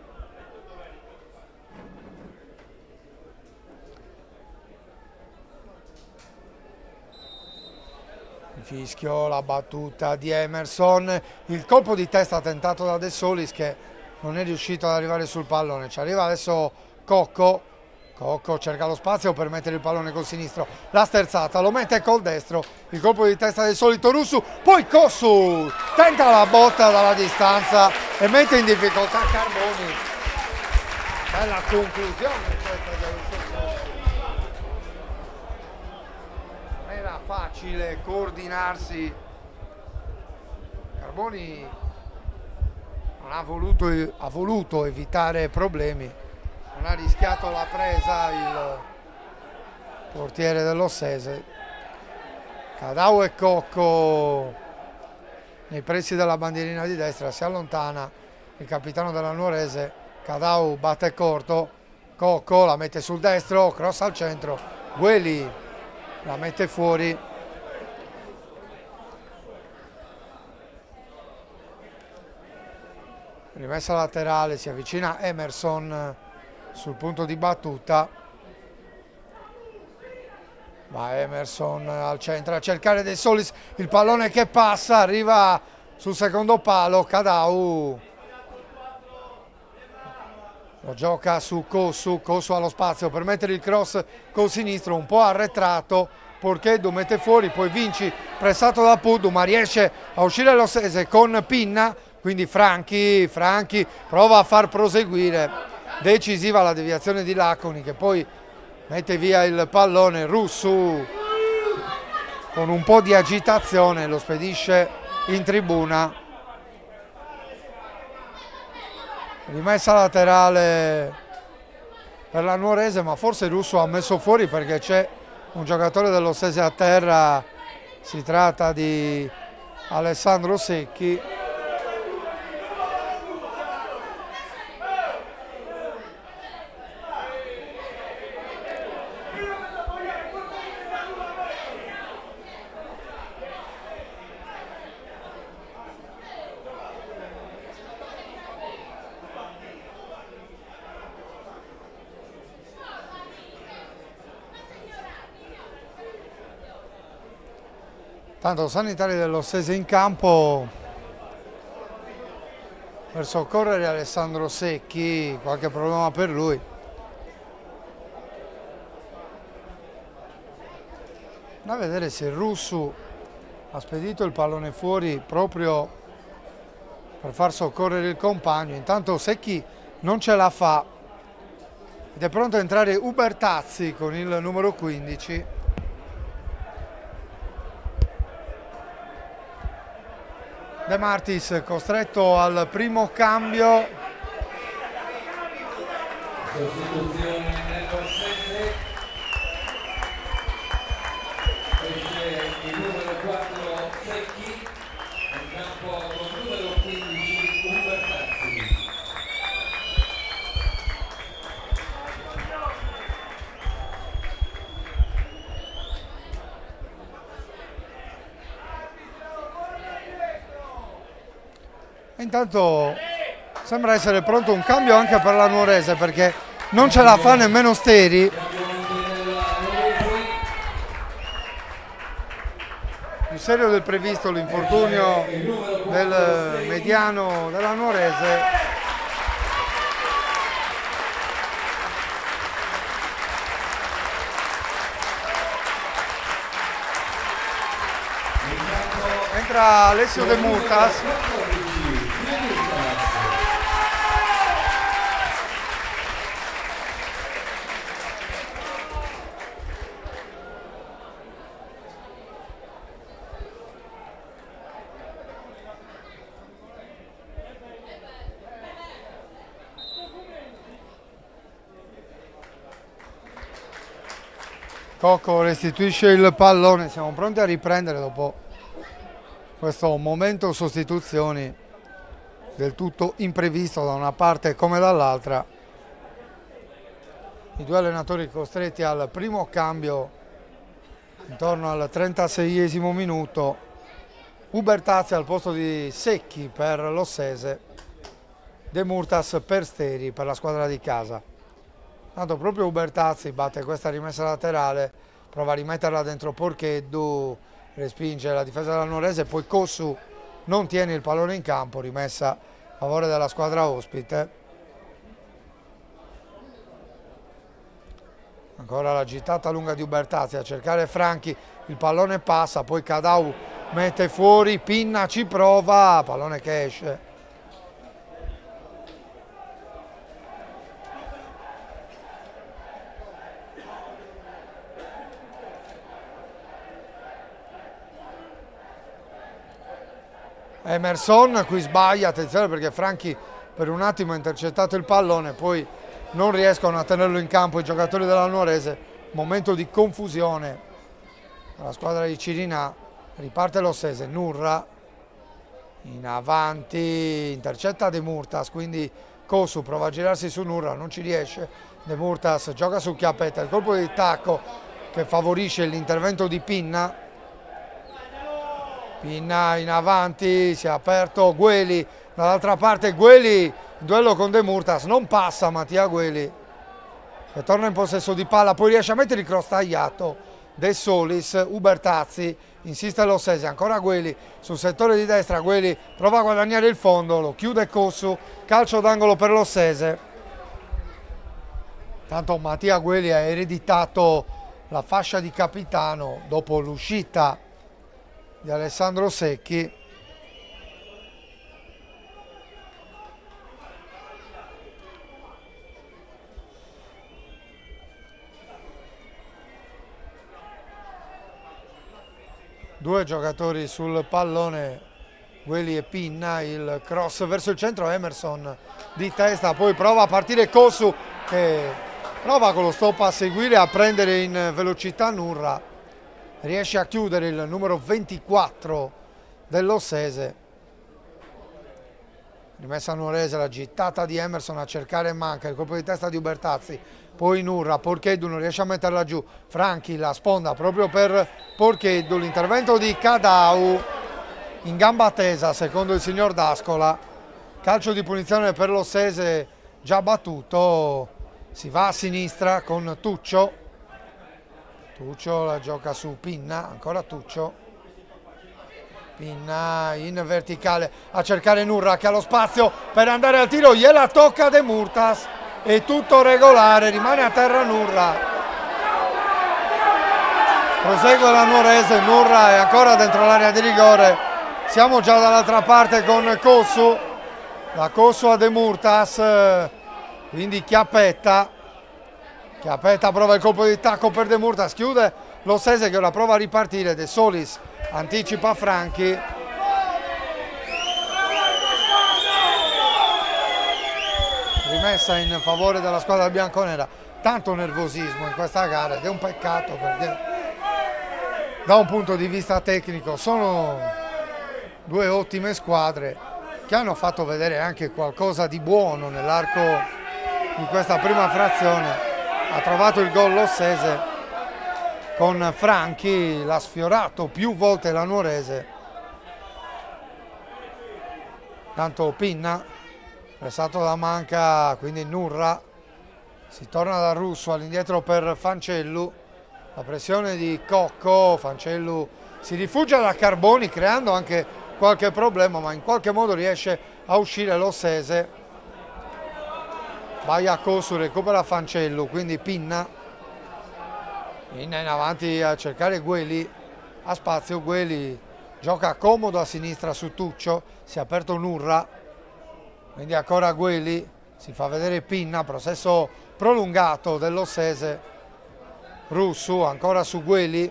Il fischio, la battuta di Emerson, il colpo di testa tentato da De Solis che non è riuscito ad arrivare sul pallone. Ci arriva adesso Cocco Cocco cerca lo spazio per mettere il pallone col sinistro, la sterzata, lo mette col destro, il colpo di testa del solito Russu, poi Kossu tenta la botta dalla distanza e mette in difficoltà Carboni. Bella conclusione questa del Russu. Non era facile coordinarsi, Carboni non ha voluto evitare problemi. Non ha rischiato la presa il portiere dell'Ossese. Cadau e Cocco nei pressi della bandierina di destra, si allontana il capitano della Nuorese. Cadau batte corto, Cocco la mette sul destro, cross al centro, Gueli la mette fuori. Rimessa laterale, si avvicina Emerson sul punto di battuta, va Emerson al centro a cercare De Solis, il pallone che passa, arriva sul secondo palo, Cadau lo gioca su Kossu, Kossu ha lo spazio per mettere il cross col sinistro, un po' arretrato, Porcheddu mette fuori, poi Vinci pressato da Puddu, ma riesce a uscire l'Ossese con Pinna, quindi Franchi prova a far proseguire. Decisiva la deviazione di Laconi che poi mette via il pallone. Russu con un po' di agitazione lo spedisce in tribuna. Rimessa laterale per la Nuorese, ma forse Russu ha messo fuori perché c'è un giocatore dell'Ossese a terra, si tratta di Alessandro Secchi. Tanto sanitari dell'Ossese in campo per soccorrere Alessandro Secchi, qualche problema per lui. Da vedere se Russu ha spedito il pallone fuori proprio per far soccorrere il compagno. Intanto Secchi non ce la fa ed è pronto a entrare Ubertazzi con il numero 15. De Martis costretto al primo cambio. Sostituzione nell'Ossese. Esce il numero 4 Secchi, in campo con il numero 15 Ubertazzi. Intanto sembra essere pronto un cambio anche per la Nuorese perché non ce la fa nemmeno Steri. Più serio del previsto l'infortunio del mediano della Nuorese. Entra Alessio De Murtas. Cocco restituisce il pallone, siamo pronti a riprendere dopo questo momento sostituzioni del tutto imprevisto da una parte come dall'altra. I due allenatori costretti al primo cambio intorno al 36esimo minuto. Ubertazzi al posto di Secchi per l'Ossese, De Murtas per Steri per la squadra di casa. Tanto proprio Ubertazzi batte questa rimessa laterale, prova a rimetterla dentro Porcheddu, respinge la difesa della Nuorese, poi Kossu non tiene il pallone in campo, rimessa a favore della squadra ospite. Ancora la gittata lunga di Ubertazzi a cercare Franchi, il pallone passa, poi Cadau mette fuori, Pinna ci prova, pallone che esce. Emerson qui sbaglia, attenzione perché Franchi per un attimo ha intercettato il pallone, poi non riescono a tenerlo in campo i giocatori della Nuorese, momento di confusione alla squadra di Cirinà, riparte l'Ossese, Nurra in avanti, intercetta De Murtas, quindi Cosu prova a girarsi su Nurra, non ci riesce, De Murtas gioca su Chiappetta, il colpo di tacco che favorisce l'intervento di Pinna. Pinna in avanti, si è aperto Gueli, dall'altra parte Gueli, in duello con De Murtas, non passa Mattia Gueli, che torna in possesso di palla, poi riesce a mettere il cross tagliato, De Solis, Ubertazzi, insiste l'Ossese, ancora Gueli, sul settore di destra Gueli prova a guadagnare il fondo, lo chiude Cosu, calcio d'angolo per l'Ossese. Tanto Mattia Gueli ha ereditato la fascia di capitano dopo l'uscita di Alessandro Secchi. Due giocatori sul pallone, Gueli e Pinna, il cross verso il centro, Emerson di testa, poi prova a partire Cosu che prova con lo stop a seguire, a prendere in velocità Nurra. Riesce a chiudere il numero 24 dell'Ossese. Rimessa Nuorese, la gittata di Emerson a cercare Manca, il colpo di testa di Ubertazzi, poi Nurra, Porcheddu non riesce a metterla giù, Franchi la sponda proprio per Porcheddu, l'intervento di Cadau in gamba tesa secondo il signor D'Ascola, calcio di punizione per l'Ossese già battuto, si va a sinistra con Tuccio. Tuccio la gioca su Pinna, ancora Tuccio, Pinna in verticale a cercare Nurra che ha lo spazio per andare al tiro, gliela tocca De Murtas, è tutto regolare, rimane a terra Nurra, prosegue la Nuorese, Nurra è ancora dentro l'area di rigore, siamo già dall'altra parte con Cosu, da Cosu a De Murtas, quindi Chiappetta prova il colpo di tacco per De Murtas, chiude l'Ossese che ora prova a ripartire, De Solis anticipa Franchi, rimessa in favore della squadra bianconera, tanto nervosismo in questa gara ed è un peccato perché da un punto di vista tecnico sono due ottime squadre che hanno fatto vedere anche qualcosa di buono nell'arco di questa prima frazione. Ha trovato il gol l'Ossese con Franchi, l'ha sfiorato più volte la Nuorese. Tanto Pinna, pressato da Manca, quindi Nurra, si torna da Russo all'indietro per Fancellu, la pressione di Cocco, Fancellu si rifugia da Carboni creando anche qualche problema, ma in qualche modo riesce a uscire l'Ossese. Vai a Cosu, recupera Fancellu, quindi Pinna in avanti a cercare Gueli, a spazio Gueli gioca comodo a sinistra su Tuccio, si è aperto Nurra, quindi ancora Gueli, si fa vedere Pinna, processo prolungato dell'Ossese, Russu ancora su Gueli,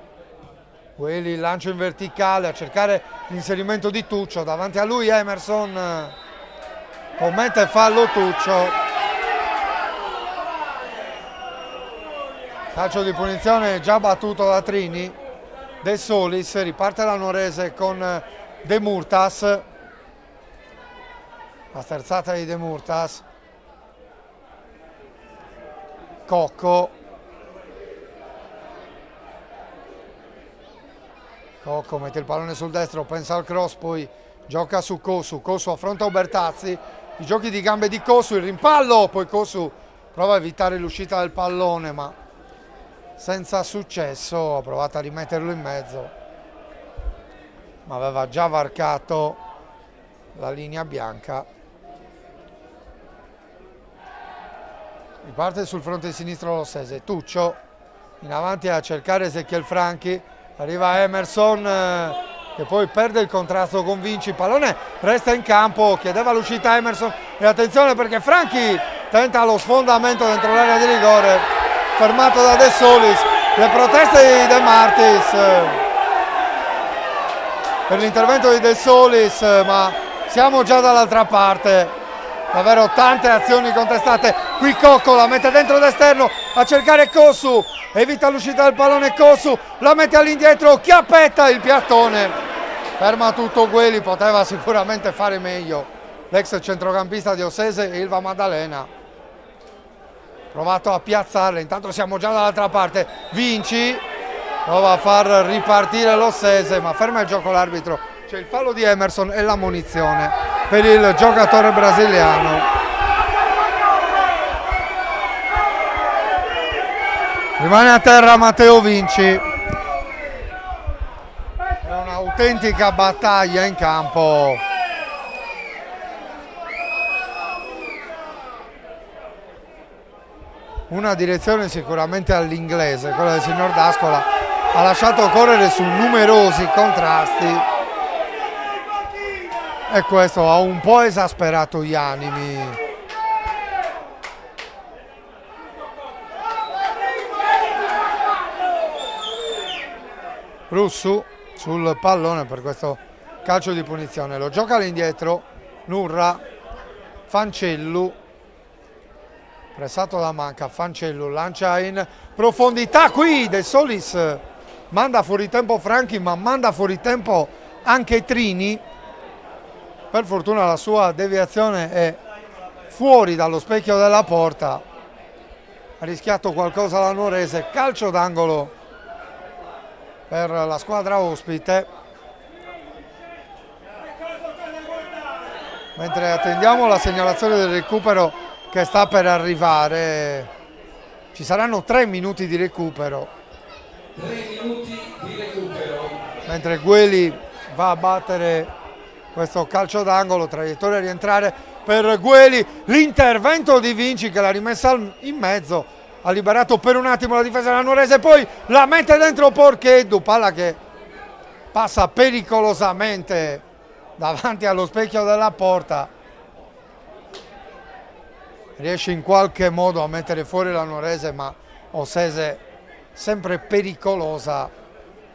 Gueli lancio in verticale a cercare l'inserimento di Tuccio, davanti a lui Emerson commette fallo Tuccio. Calcio di punizione già battuto da Trini, De Solis, riparte la Nuorese con De Murtas, la sterzata di De Murtas, Cocco mette il pallone sul destro, pensa al cross, poi gioca su Cosu, Cosu affronta Ubertazzi, i giochi di gambe di Cosu, il rimpallo, poi Cosu prova a evitare l'uscita del pallone ma senza successo, ha provato a rimetterlo in mezzo, ma aveva già varcato la linea bianca. Riparte sul fronte sinistro l'Ossese, Tuccio in avanti a cercare Ezequiel Franchi, arriva Emerson che poi perde il contrasto con Vinci, pallone resta in campo, chiedeva l'uscita Emerson e attenzione perché Franchi tenta lo sfondamento dentro l'area di rigore, fermato da De Solis. Le proteste di De Martis per l'intervento di De Solis, ma siamo già dall'altra parte, davvero tante azioni contestate. Qui Cocco la mette dentro d'esterno a cercare Kossu, evita l'uscita del pallone Kossu, la mette all'indietro, Chiappetta il piattone, ferma tutto Gueli, poteva sicuramente fare meglio l'ex centrocampista di Ossese e Ilva Maddalena. Provato a piazzarle, intanto siamo già dall'altra parte, Vinci prova a far ripartire l'Ossese ma ferma il gioco l'arbitro, c'è il fallo di Emerson e la munizione per il giocatore brasiliano. Rimane a terra Matteo Vinci, è un'autentica battaglia in campo. Una direzione sicuramente all'inglese, quella del signor D'Ascola, ha lasciato correre su numerosi contrasti e questo ha un po' esasperato gli animi. Russu sul pallone per questo calcio di punizione, lo gioca all'indietro Nurra, Fancellu, pressato da Manca, Fancellu lancia in profondità, qui De Solis manda fuori tempo Franchi ma manda fuori tempo anche Trini, per fortuna la sua deviazione è fuori dallo specchio della porta, ha rischiato qualcosa la Nuorese, calcio d'angolo per la squadra ospite, mentre attendiamo la segnalazione del recupero che sta per arrivare. Ci saranno 3 minuti di recupero. 3 minuti di recupero. Mentre Gueli va a battere questo calcio d'angolo, traiettoria a rientrare per Gueli, l'intervento di Vinci che l'ha rimessa in mezzo, ha liberato per un attimo la difesa della Nuorese, poi la mette dentro Porcheddu, palla che passa pericolosamente davanti allo specchio della porta. Riesce in qualche modo a mettere fuori la Nuorese, ma Ossese sempre pericolosa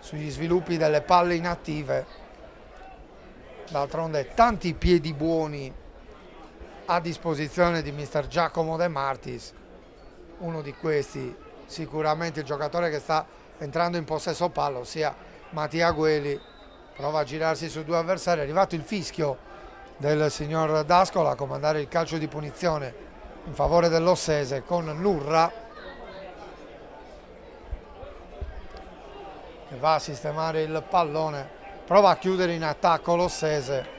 sugli sviluppi delle palle inattive. D'altronde tanti piedi buoni a disposizione di mister Giacomo De Martis, uno di questi sicuramente il giocatore che sta entrando in possesso palla, ossia Mattia Gueli, prova a girarsi su 2 avversari, è arrivato il fischio del signor D'Ascola a comandare il calcio di punizione in favore dell'Ossese con Nurra che va a sistemare il pallone, prova a chiudere in attacco l'Ossese.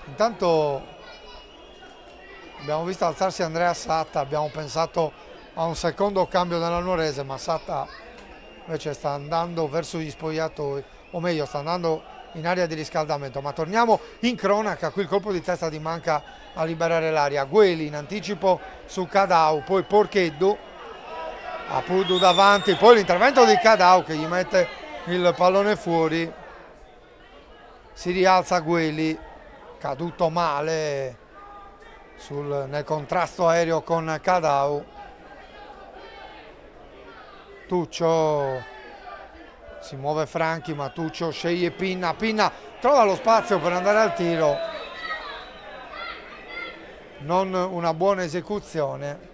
Intanto abbiamo visto alzarsi Andrea Satta, abbiamo pensato a un secondo cambio nella Nuorese, ma Satta invece sta andando verso gli spogliatoi, o meglio sta andando in area di riscaldamento. Ma torniamo in cronaca, qui il colpo di testa di Manca a liberare l'aria, Gueli in anticipo su Cadau, poi Porcheddu, Apuddu davanti, poi l'intervento di Cadau che gli mette il pallone fuori, si rialza Gueli, caduto male nel contrasto aereo con Cadau. Tuccio, si muove Franchi ma Tuccio sceglie Pinna, Pinna trova lo spazio per andare al tiro, non una buona esecuzione.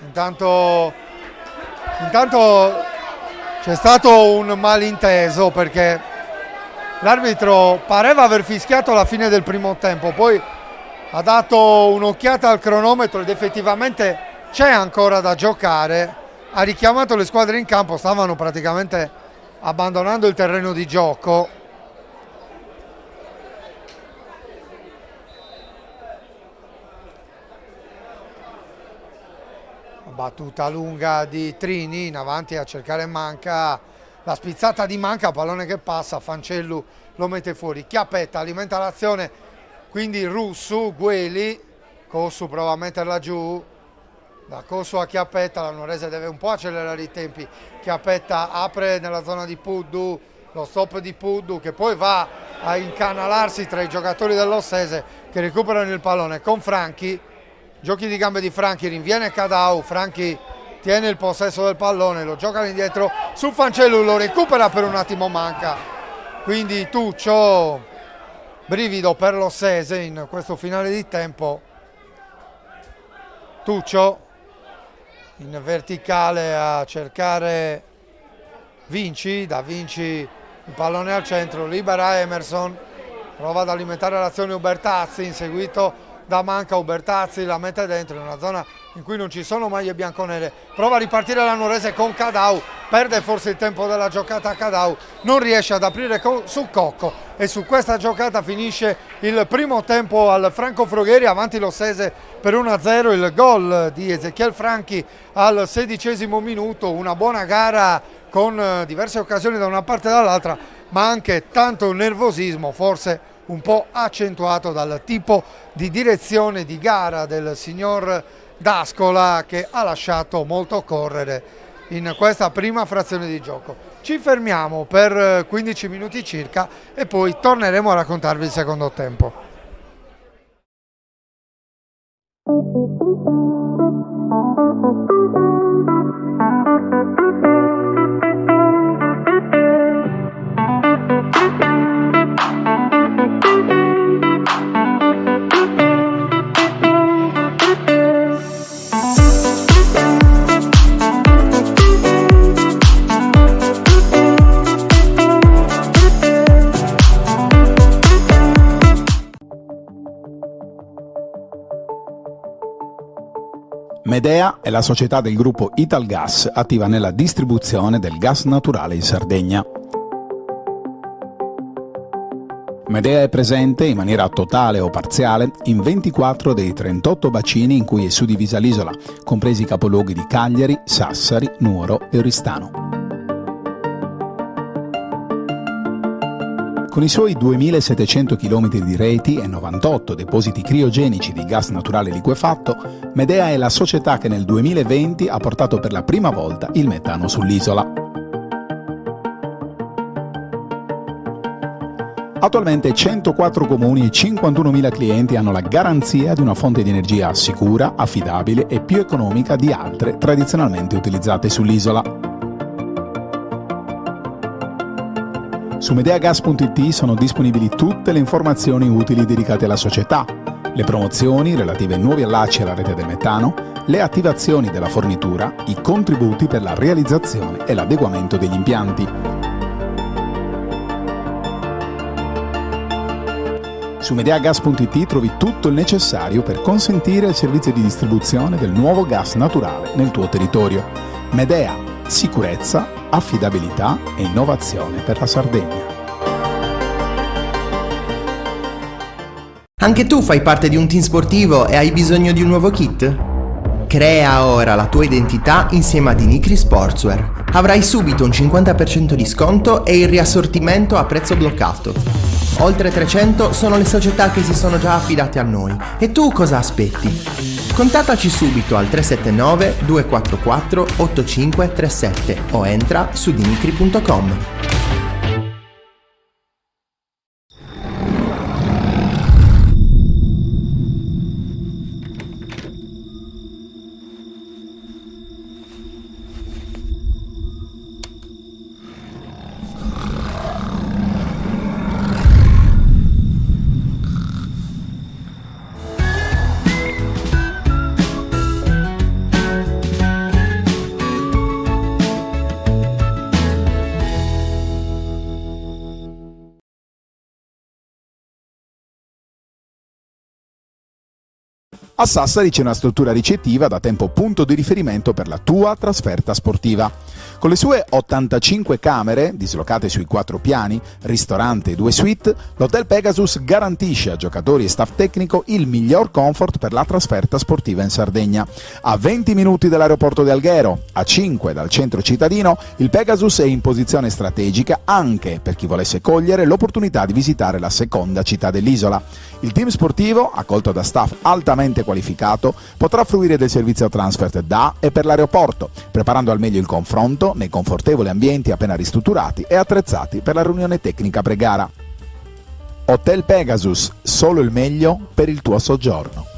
Intanto c'è stato un malinteso perché l'arbitro pareva aver fischiato la fine del primo tempo, poi ha dato un'occhiata al cronometro ed effettivamente c'è ancora da giocare, ha richiamato le squadre in campo, stavano praticamente abbandonando il terreno di gioco. Battuta lunga di Trini in avanti a cercare Manca, la spizzata di Manca, pallone che passa, Fancellu lo mette fuori, Chiappetta alimenta l'azione quindi Russu, Gueli, Cossu prova a metterla giù, da Cossu a Chiappetta, la Nuorese deve un po' accelerare i tempi, Chiappetta apre nella zona di Puddu, lo stop di Puddu che poi va a incanalarsi tra i giocatori dell'Ossese che recuperano il pallone con Franchi, giochi di gambe di Franchi, rinviene Cadau, Franchi tiene il possesso del pallone, lo gioca indietro su Fancellu, lo recupera per un attimo, manca, quindi Tuccio, brivido per l'Ossese in questo finale di tempo. Tuccio in verticale a cercare Vinci, da Vinci il pallone al centro, libera Emerson, prova ad alimentare l'azione Ubertazzi, inseguito da Manca, Ubertazzi la mette dentro in una zona in cui non ci sono maglie bianconere, prova a ripartire la Nuorese con Cadau, perde forse il tempo della giocata Cadau, non riesce ad aprire su Cocco e su questa giocata finisce il primo tempo al Franco Frogheri, avanti l'Ossese per 1-0, il gol di Ezechiel Franchi al 16° minuto, una buona gara con diverse occasioni da una parte e dall'altra, ma anche tanto nervosismo, forse un po' accentuato dal tipo di direzione di gara del signor D'Ascola, che ha lasciato molto correre in questa prima frazione di gioco. Ci fermiamo per 15 minuti circa e poi torneremo a raccontarvi il secondo tempo. Medea è la società del gruppo Italgas attiva nella distribuzione del gas naturale in Sardegna. Medea è presente in maniera totale o parziale in 24 dei 38 bacini in cui è suddivisa l'isola, compresi i capoluoghi di Cagliari, Sassari, Nuoro e Oristano. Con i suoi 2700 km di reti e 98 depositi criogenici di gas naturale liquefatto, Medea è la società che nel 2020 ha portato per la prima volta il metano sull'isola. Attualmente 104 comuni e 51.000 clienti hanno la garanzia di una fonte di energia sicura, affidabile e più economica di altre tradizionalmente utilizzate sull'isola. Su medeagas.it sono disponibili tutte le informazioni utili dedicate alla società, le promozioni relative ai nuovi allacci alla rete del metano, le attivazioni della fornitura, i contributi per la realizzazione e l'adeguamento degli impianti. Su medeagas.it trovi tutto il necessario per consentire il servizio di distribuzione del nuovo gas naturale nel tuo territorio. Medea, sicurezza, affidabilità e innovazione per la Sardegna. Anche tu fai parte di un team sportivo e hai bisogno di un nuovo kit? Crea ora la tua identità insieme a Dinicri Sportswear. Avrai subito un 50% di sconto e il riassortimento a prezzo bloccato. Oltre 300 sono le società che si sono già affidate a noi. E tu cosa aspetti? Contattaci subito al 379 244 8537 o entra su dinicri.com. A Sassari c'è una struttura ricettiva da tempo punto di riferimento per la tua trasferta sportiva. Con le sue 85 camere, dislocate sui 4 piani, ristorante e 2 suite, l'Hotel Pegasus garantisce a giocatori e staff tecnico il miglior comfort per la trasferta sportiva in Sardegna. A 20 minuti dall'aeroporto di Alghero, a 5 dal centro cittadino, il Pegasus è in posizione strategica anche per chi volesse cogliere l'opportunità di visitare la seconda città dell'isola. Il team sportivo, accolto da staff altamente qualificato, potrà fruire del servizio transfer da e per l'aeroporto, preparando al meglio il confronto nei confortevoli ambienti appena ristrutturati e attrezzati per la riunione tecnica pre-gara. Hotel Pegasus, solo il meglio per il tuo soggiorno.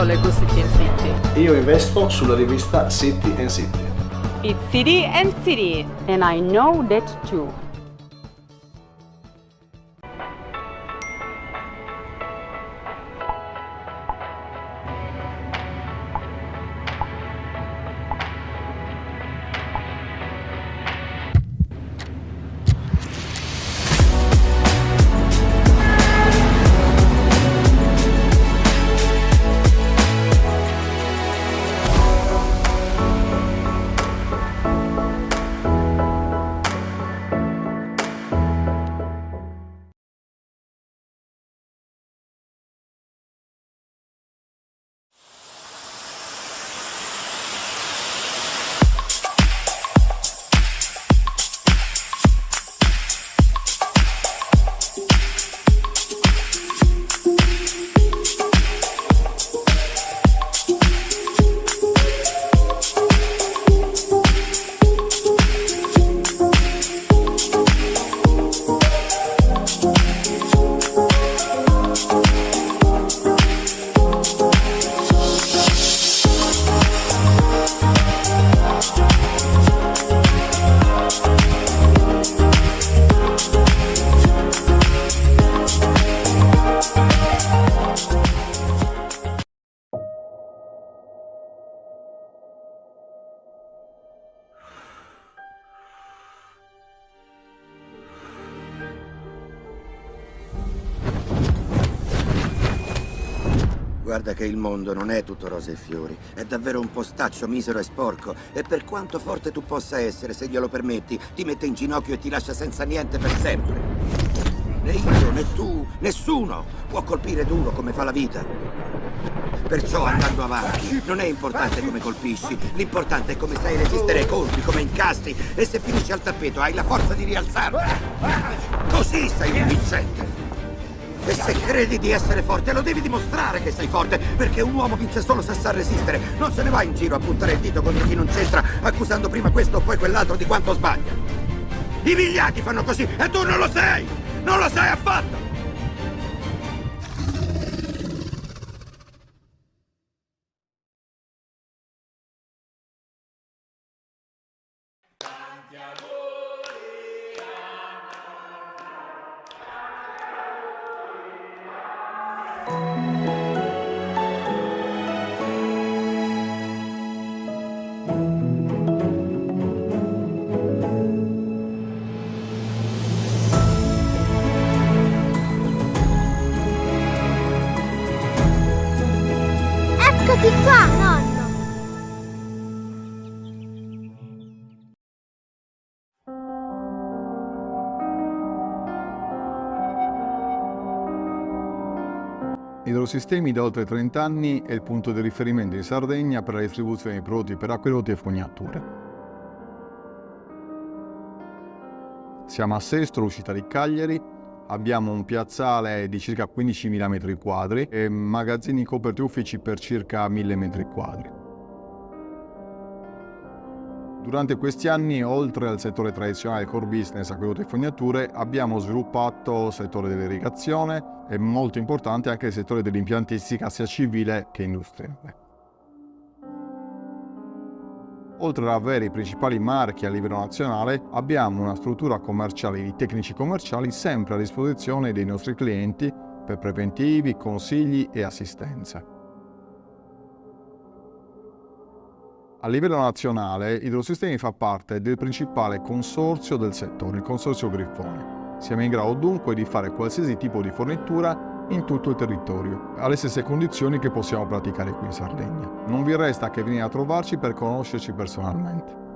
Leggo City and City. Io investo sulla rivista City and City. It's City and City. And I know that too. Guarda che il mondo non è tutto rose e fiori, è davvero un postaccio misero e sporco, e per quanto forte tu possa essere, se glielo permetti, ti mette in ginocchio e ti lascia senza niente per sempre. Né io, né tu, nessuno può colpire duro come fa la vita. Perciò andando avanti non è importante come colpisci, l'importante è come sai resistere ai colpi, come incastri, e se finisci al tappeto hai la forza di rialzarti. Così sei un vincente. E se credi di essere forte, lo devi dimostrare che sei forte, perché un uomo vince solo se sa resistere. Non se ne va in giro a puntare il dito contro chi non c'entra, accusando prima questo o poi quell'altro di quanto sbaglia. I vigliacchi fanno così e tu non lo sei! Non lo sei affatto! Eccoti qua, nonno! Idrosistemi da oltre 30 anni è il punto di riferimento in Sardegna per la distribuzione di prodotti per acquedotti e fognature. Siamo a Sestro, uscita di Cagliari, abbiamo un piazzale di circa 15.000 metri quadri e magazzini coperti uffici per circa 1.000 metri quadri. Durante questi anni, oltre al settore tradizionale core business, acquedotti e fognature, abbiamo sviluppato il settore dell'irrigazione e molto importante anche il settore dell'impiantistica sia civile che industriale. Oltre ad avere i principali marchi a livello nazionale, abbiamo una struttura commerciale di tecnici commerciali sempre a disposizione dei nostri clienti per preventivi, consigli e assistenza. A livello nazionale, Idrosistemi fa parte del principale consorzio del settore, il Consorzio Griffoni. Siamo in grado dunque di fare qualsiasi tipo di fornitura in tutto il territorio, alle stesse condizioni che possiamo praticare qui in Sardegna. Non vi resta che venire a trovarci per conoscerci personalmente.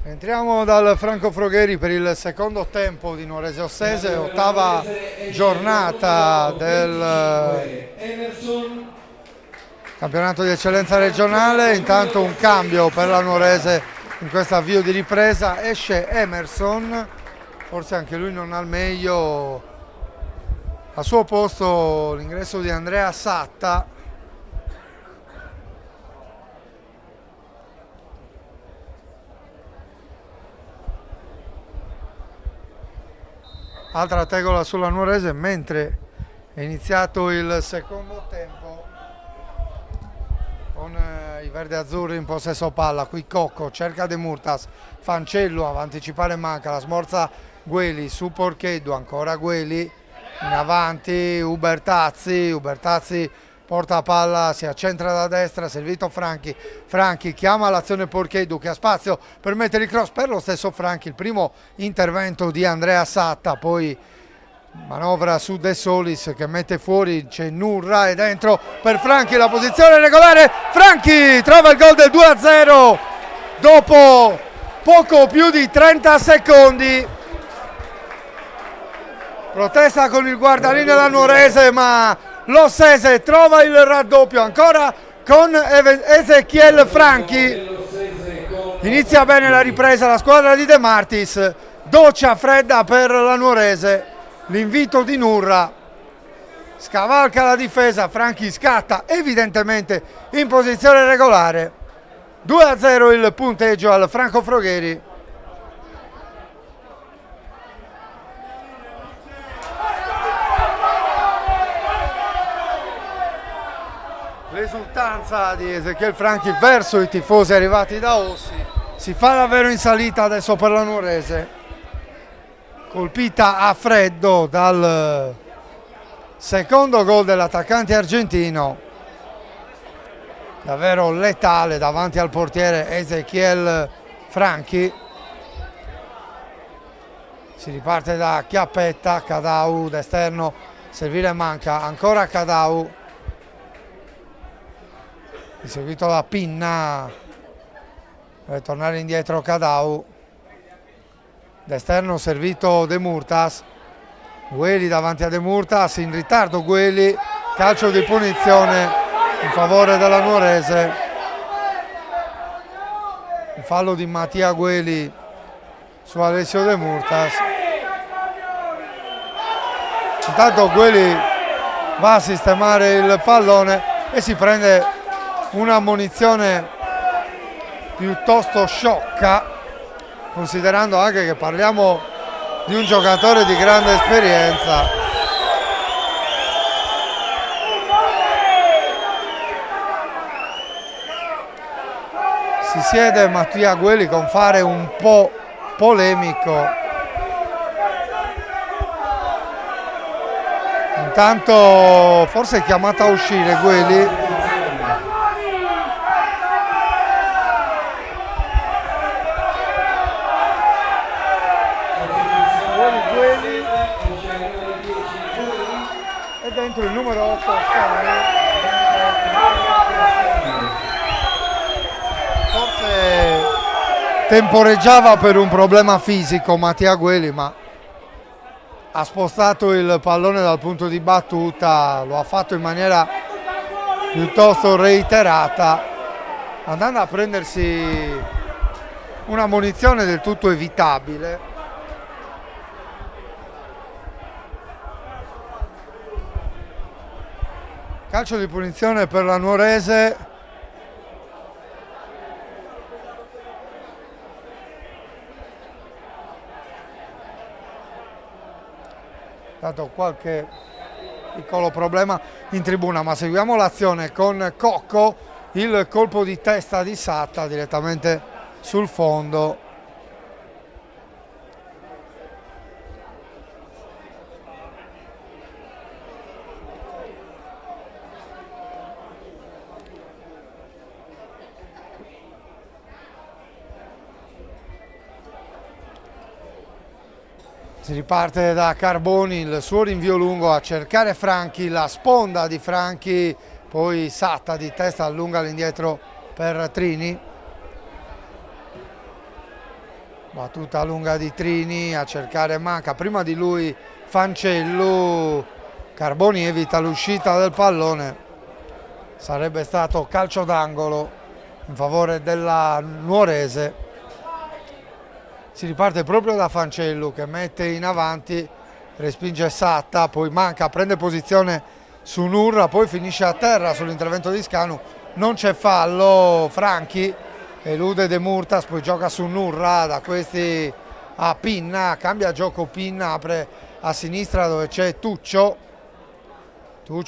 Entriamo dal Franco Frogheri per il secondo tempo di Nuorese Ossese, ottava giornata del campionato di eccellenza regionale. Intanto un cambio per la Nuorese in questo avvio di ripresa, esce Emerson, forse anche lui non al meglio, al suo posto l'ingresso di Andrea Satta. Altra tegola sulla Nuorese mentre è iniziato il secondo tempo. con i verdi azzurri in possesso palla. Qui Cocco cerca De Murtas, Fancello a anticipare manca, la smorza Gueli su Porcheddu, ancora Gueli in avanti, Ubertazzi porta palla, si accentra da destra, servito Franchi chiama l'azione Porcheddu che ha spazio per mettere il cross per lo stesso Franchi, il primo intervento di Andrea Satta, poi manovra su De Solis che mette fuori, c'è Nurra e dentro per Franchi, la posizione regolare, Franchi trova il gol del 2-0 dopo poco più di 30 secondi. Protesta con il guardalinee Lanuorese, ma l'Ossese trova il raddoppio ancora con Ezechiel Franchi. Inizia bene la ripresa la squadra di De Martis, doccia fredda per Lanuorese, l'invito di Nurra, scavalca la difesa, Franchi scatta evidentemente in posizione regolare. 2-0 il punteggio al Franco Frogheri. L'esultanza di Ezechiel Franchi verso i tifosi arrivati da Ossi si fa davvero in salita adesso per la Nuorese, colpita a freddo dal secondo gol dell'attaccante argentino, davvero letale davanti al portiere Ezechiel Franchi. Si riparte da Chiappetta, Cadau d'esterno, servire manca, ancora Cadau, seguito da Pinna, deve tornare indietro Cadau, d'esterno servito De Murtas, Gueli davanti a De Murtas, in ritardo Gueli, calcio di punizione in favore della Nuorese, il fallo di Mattia Gueli su Alessio De Murtas. Intanto Gueli va a sistemare il pallone e si prende una ammonizione piuttosto sciocca, considerando anche che parliamo di un giocatore di grande esperienza. Si siede Mattia Gueli con fare un po' polemico. Intanto forse è chiamata a uscire Gueli. E dentro il numero 8 forse temporeggiava per un problema fisico Mattia Gueli, ma ha spostato il pallone dal punto di battuta, lo ha fatto in maniera piuttosto reiterata, andando a prendersi una munizione del tutto evitabile. Calcio di punizione per la Nuorese. Dato qualche piccolo problema in tribuna, ma seguiamo l'azione con Cocco, il colpo di testa di Satta direttamente sul fondo. Si riparte da Carboni, il suo rinvio lungo a cercare Franchi, la sponda di Franchi, poi Satta di testa allunga all'indietro per Trini. Battuta lunga di Trini a cercare manca, prima di lui Fancello, Carboni evita l'uscita del pallone, sarebbe stato calcio d'angolo in favore della Nuorese. Si riparte proprio da Fancello che mette in avanti, respinge Satta, poi manca, prende posizione su Nurra, poi finisce a terra sull'intervento di Scanu, non c'è fallo, Franchi elude De Murtas, poi gioca su Nurra, da questi a Pinna, cambia gioco Pinna, apre a sinistra dove c'è Tuccio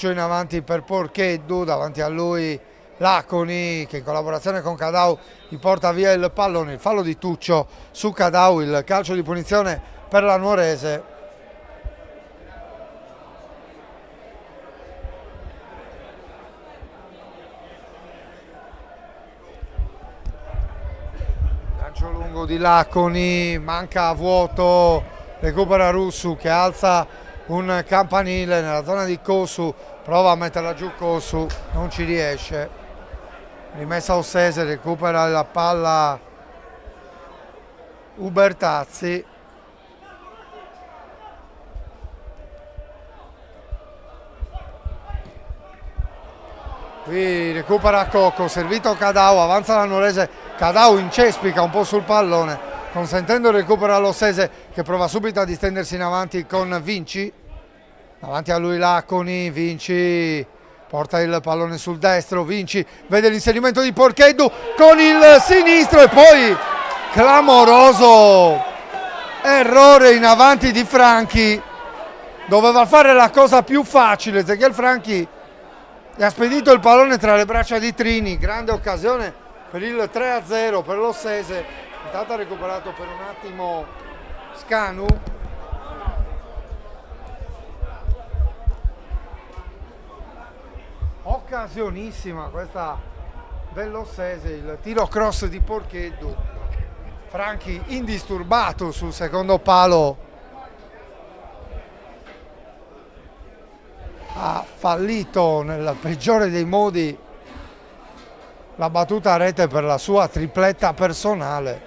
in avanti per Porcheddu, davanti a lui Laconi che in collaborazione con Cadau gli porta via il pallone, il fallo di Tuccio su Cadau, il calcio di punizione per la Nuorese. Lancio lungo di Laconi, manca a vuoto, recupera Russu che alza un campanile nella zona di Cosu, prova a metterla giù Cosu, non ci riesce. Rimessa Ossese, recupera la palla Ubertazzi. Qui recupera Cocco, servito Cadau, avanza la Nuorese, Cadau incespica un po' sul pallone, consentendo il recupero all'Ossese che prova subito a distendersi in avanti con Vinci. Davanti a lui Laconi, Vinci porta il pallone sul destro, Vinci vede l'inserimento di Porcheddu con il sinistro e poi clamoroso errore in avanti di Franchi. Doveva fare la cosa più facile, Ezechiel Franchi gli ha spedito il pallone tra le braccia di Trini, grande occasione per il 3-0 per l'Ossese. Intanto ha recuperato per un attimo Scanu. Occasionissima questa dell'Ossese, il tiro cross di Porcheddu. Franchi indisturbato sul secondo palo, ha fallito nel peggiore dei modi la battuta a rete per la sua tripletta personale.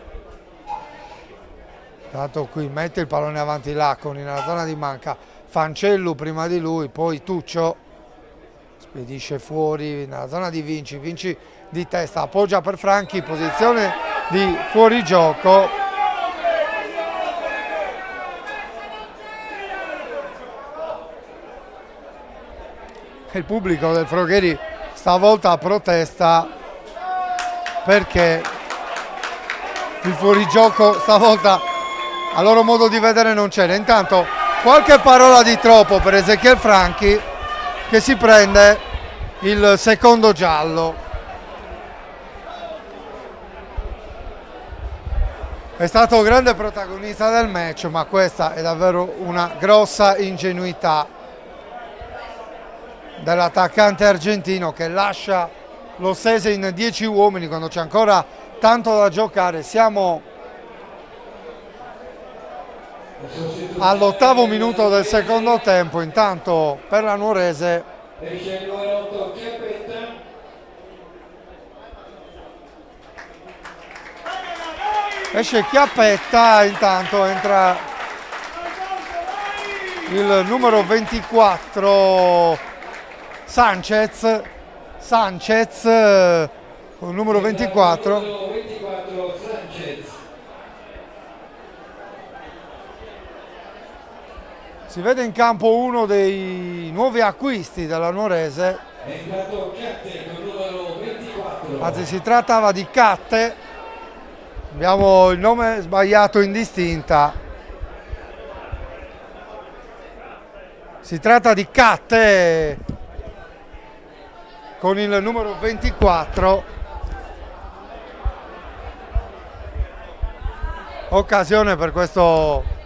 Tanto qui mette il pallone avanti Laconi nella zona di manca, Fancellu prima di lui, poi Tuccio spedisce fuori nella zona di Vinci, Vinci di testa, appoggia per Franchi, posizione di fuorigioco. Il pubblico del Frogheri stavolta protesta perché il fuorigioco stavolta a loro modo di vedere non c'era. Intanto qualche parola di troppo per Ezechiel Franchi che si prende il secondo giallo. È stato grande protagonista del match, ma questa è davvero una grossa ingenuità dell'attaccante argentino che lascia l'Ossese in 10 uomini quando c'è ancora tanto da giocare. Siamo all'8° minuto del secondo tempo, intanto per la Nuorese esce il numero 8 Chiappetta. esce Chiappetta, intanto entra il numero 24 Sanchez con il numero 24 Sanchez. si vede in campo uno dei nuovi acquisti della Nuorese. È entrato Catte con il numero 24. Anzi, si trattava di Catte, abbiamo il nome sbagliato in distinta, si tratta di Catte con il numero 24. Occasione per questo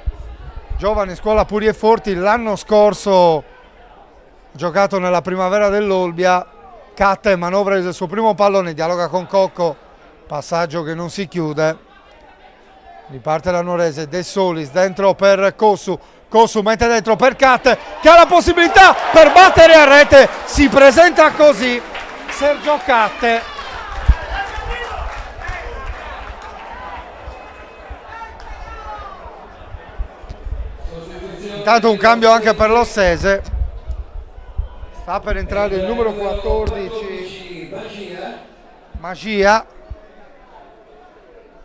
giovane Scuola Puri e Forti, l'anno scorso giocato nella primavera dell'Olbia. Catte manovra il suo primo pallone, dialoga con Cocco, passaggio che non si chiude, riparte la Nuorese, De Solis dentro per Cosu, Cosu mette dentro per Catte che ha la possibilità per battere a rete, si presenta così Sergio Catte. Intanto un cambio anche per l'Ossese, sta per entrare il numero 14 Magia,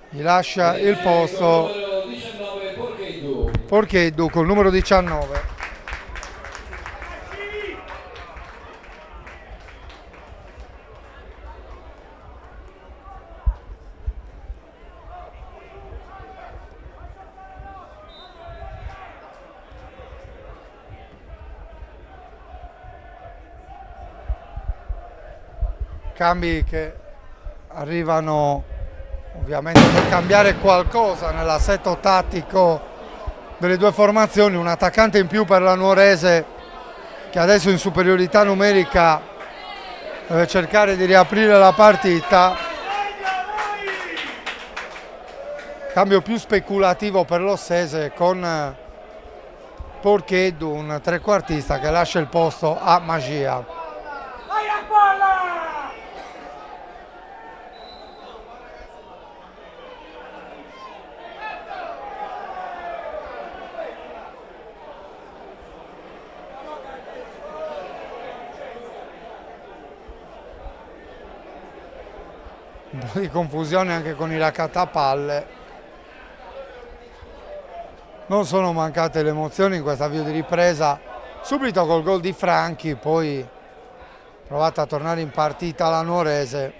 gli lascia il posto Porcheddu col numero 19. cambi che arrivano ovviamente per cambiare qualcosa nell'assetto tattico delle due formazioni. Un attaccante in più per la Nuorese, che adesso in superiorità numerica deve cercare di riaprire la partita. Cambio più speculativo per l'Ossese con Porcheddu, un trequartista che lascia il posto a Magia. Un po' di confusione anche con i raccattapalle. Non sono mancate le emozioni in questo avvio di ripresa, subito col gol di Franchi, poi provata a tornare in partita la Nuorese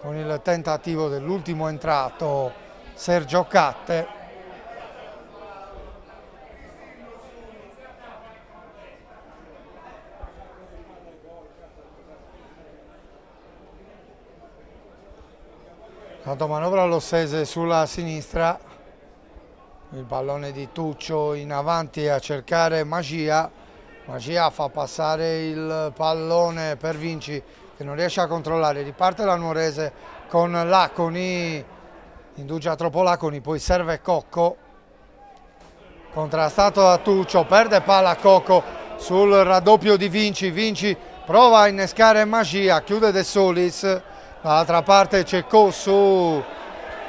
con il tentativo dell'ultimo entrato Sergio Catte. Tanto manovra l'Ossese sulla sinistra. Il pallone di Tuccio in avanti a cercare Magia. Magia fa passare il pallone per Vinci, che non riesce a controllare. Riparte la Nuorese con Laconi, indugia troppo Laconi, poi serve Cocco. Contrastato da Tuccio, perde palla Cocco sul raddoppio di Vinci. Vinci prova a innescare Magia, chiude De Solis. Dall'altra parte c'è Cossu,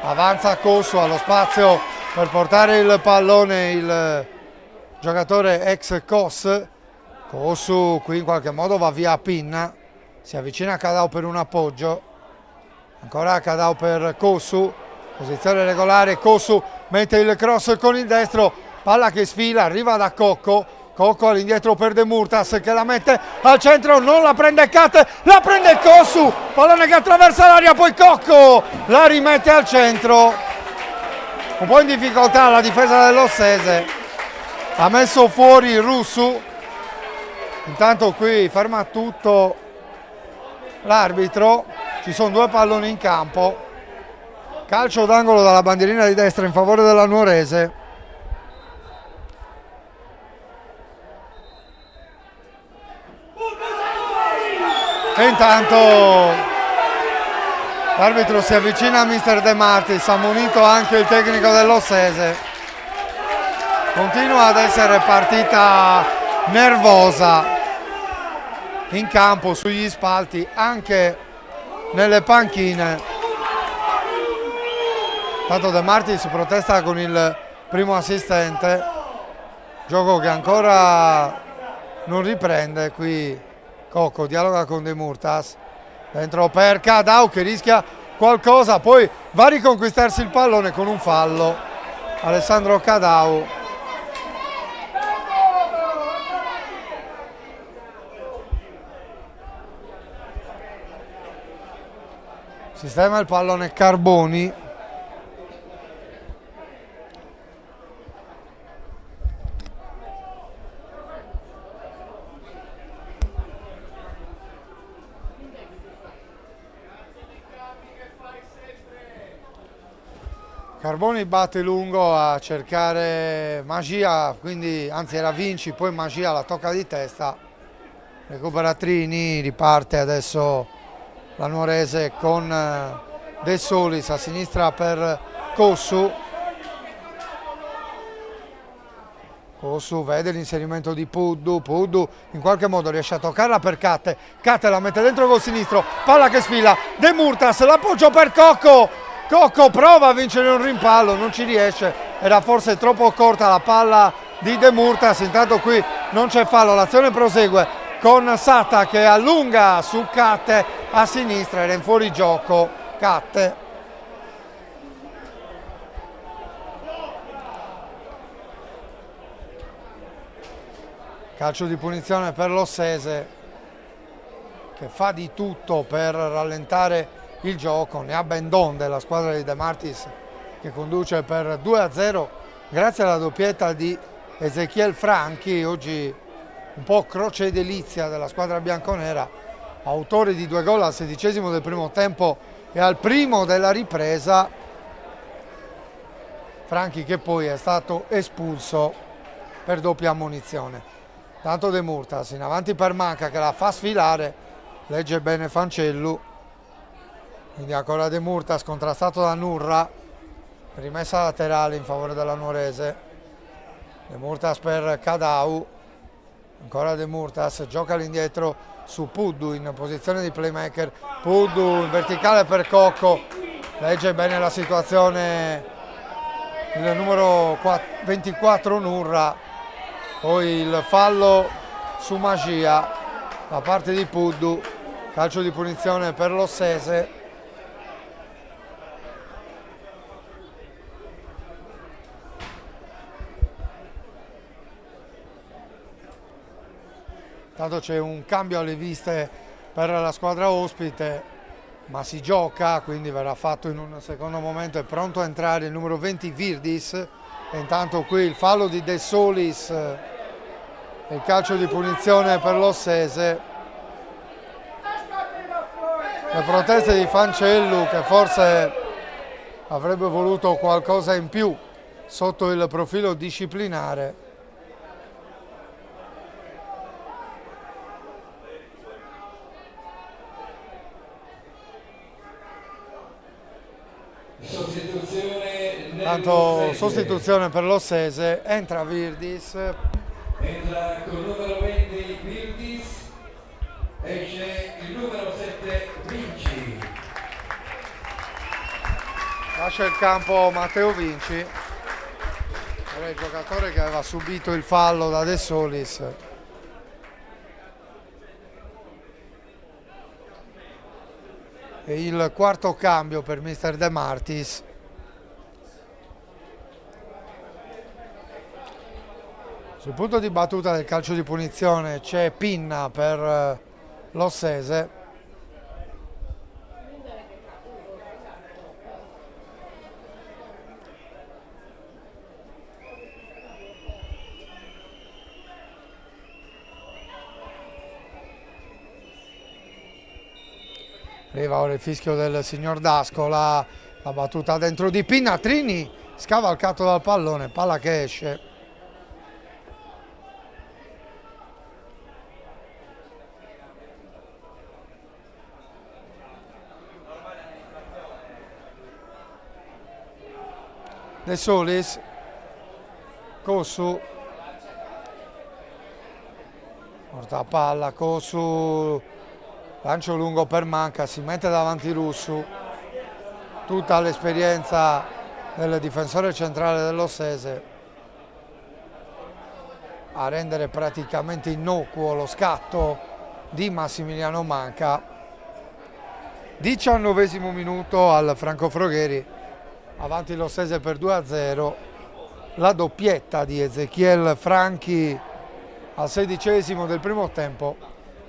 avanza Cossu allo spazio per portare il pallone il giocatore ex Cos. Cossu qui in qualche modo va via a Pinna, si avvicina a Cadao per un appoggio, ancora Cadao per Cossu, posizione regolare, Cossu mette il cross con il destro, palla che sfila, arriva da Cocco. Cocco all'indietro per De Murtas che la mette al centro, non la prende Catte, la prende Cossu, pallone che attraversa l'aria, poi Cocco la rimette al centro. Un po' in difficoltà la difesa dell'Ossese, ha messo fuori Russu. Intanto qui ferma tutto l'arbitro, ci sono due palloni in campo, calcio d'angolo dalla bandierina di destra in favore della Nuorese. E intanto l'arbitro si avvicina a mister De Martis, ha munito anche il tecnico dell'Ossese. Continua ad essere partita nervosa in campo, sugli spalti, anche nelle panchine. Tanto De Martis protesta con il primo assistente, gioco che ancora non riprende. Qui Cocco dialoga con De Murtas, dentro per Cadao che rischia qualcosa, poi va a riconquistarsi il pallone con un fallo. Alessandro Cadao. Sistema il pallone Carboni. Carboni batte lungo a cercare Magia, quindi anzi era Vinci, poi Magia la tocca di testa, recupera Trini, riparte adesso la Nuorese con De Solis a sinistra per Cossu. Cossu vede l'inserimento di Puddu, Puddu in qualche modo riesce a toccarla per Catte, Catte la mette dentro col sinistro, palla che sfila, De Murtas, l'appoggio per Cocco. Cocco prova a vincere un rimpallo, non ci riesce, era forse troppo corta la palla di De Murtas. Intanto qui non c'è fallo, l'azione prosegue con Sata che allunga su Catte a sinistra, era in fuorigioco Catte. Calcio di punizione per l'Ossese che fa di tutto per rallentare il gioco, ne ha ben donde la squadra di De Martis che conduce per 2-0 grazie alla doppietta di Ezechiel Franchi, oggi un po' croce delizia della squadra bianconera, autore di 2 gol al 16° del primo tempo e al primo della ripresa. Franchi che poi è stato espulso per doppia ammonizione. Tanto De Murtas in avanti per Manca che la fa sfilare, legge bene Fancellu, quindi ancora De Murtas contrastato da Nurra, rimessa laterale in favore della Nuorese. De Murtas per Cadau, ancora De Murtas, gioca all'indietro su Puddu in posizione di playmaker, Puddu in verticale per Cocco, legge bene la situazione il numero 24 Nurra, poi il fallo su Magia da parte di Puddu, calcio di punizione per l'Ossese. Tanto c'è un cambio alle viste per la squadra ospite, ma si gioca, quindi verrà fatto in un secondo momento. È pronto a entrare il numero 20 Virdis, e intanto qui il fallo di De Solis e il calcio di punizione per l'Ossese. Le proteste di Fancellu, che forse avrebbe voluto qualcosa in più sotto il profilo disciplinare. Tanto sostituzione per l'Ossese, entra Virdis. Entra con il numero 20 Virdis, esce il numero 7 Vinci. Lascia il campo Matteo Vinci, era il giocatore che aveva subito il fallo da De Solis. E il quarto cambio per Mister De Martis. Sul punto di battuta del calcio di punizione c'è Pinna per l'Ossese. Arriva ora il fischio del signor D'Ascola, la battuta dentro di Pinna, Trini scavalcato dal pallone, palla che esce. De Solis, Cossu, porta palla, Cossu, lancio lungo per Manca, si mette davanti Russu, tutta l'esperienza del difensore centrale dell'Ossese a rendere praticamente innocuo lo scatto di Massimiliano Manca. 19° minuto al Franco Frogheri. Avanti l'Ossese per 2-0, la doppietta di Ezechiel Franchi al 16° del primo tempo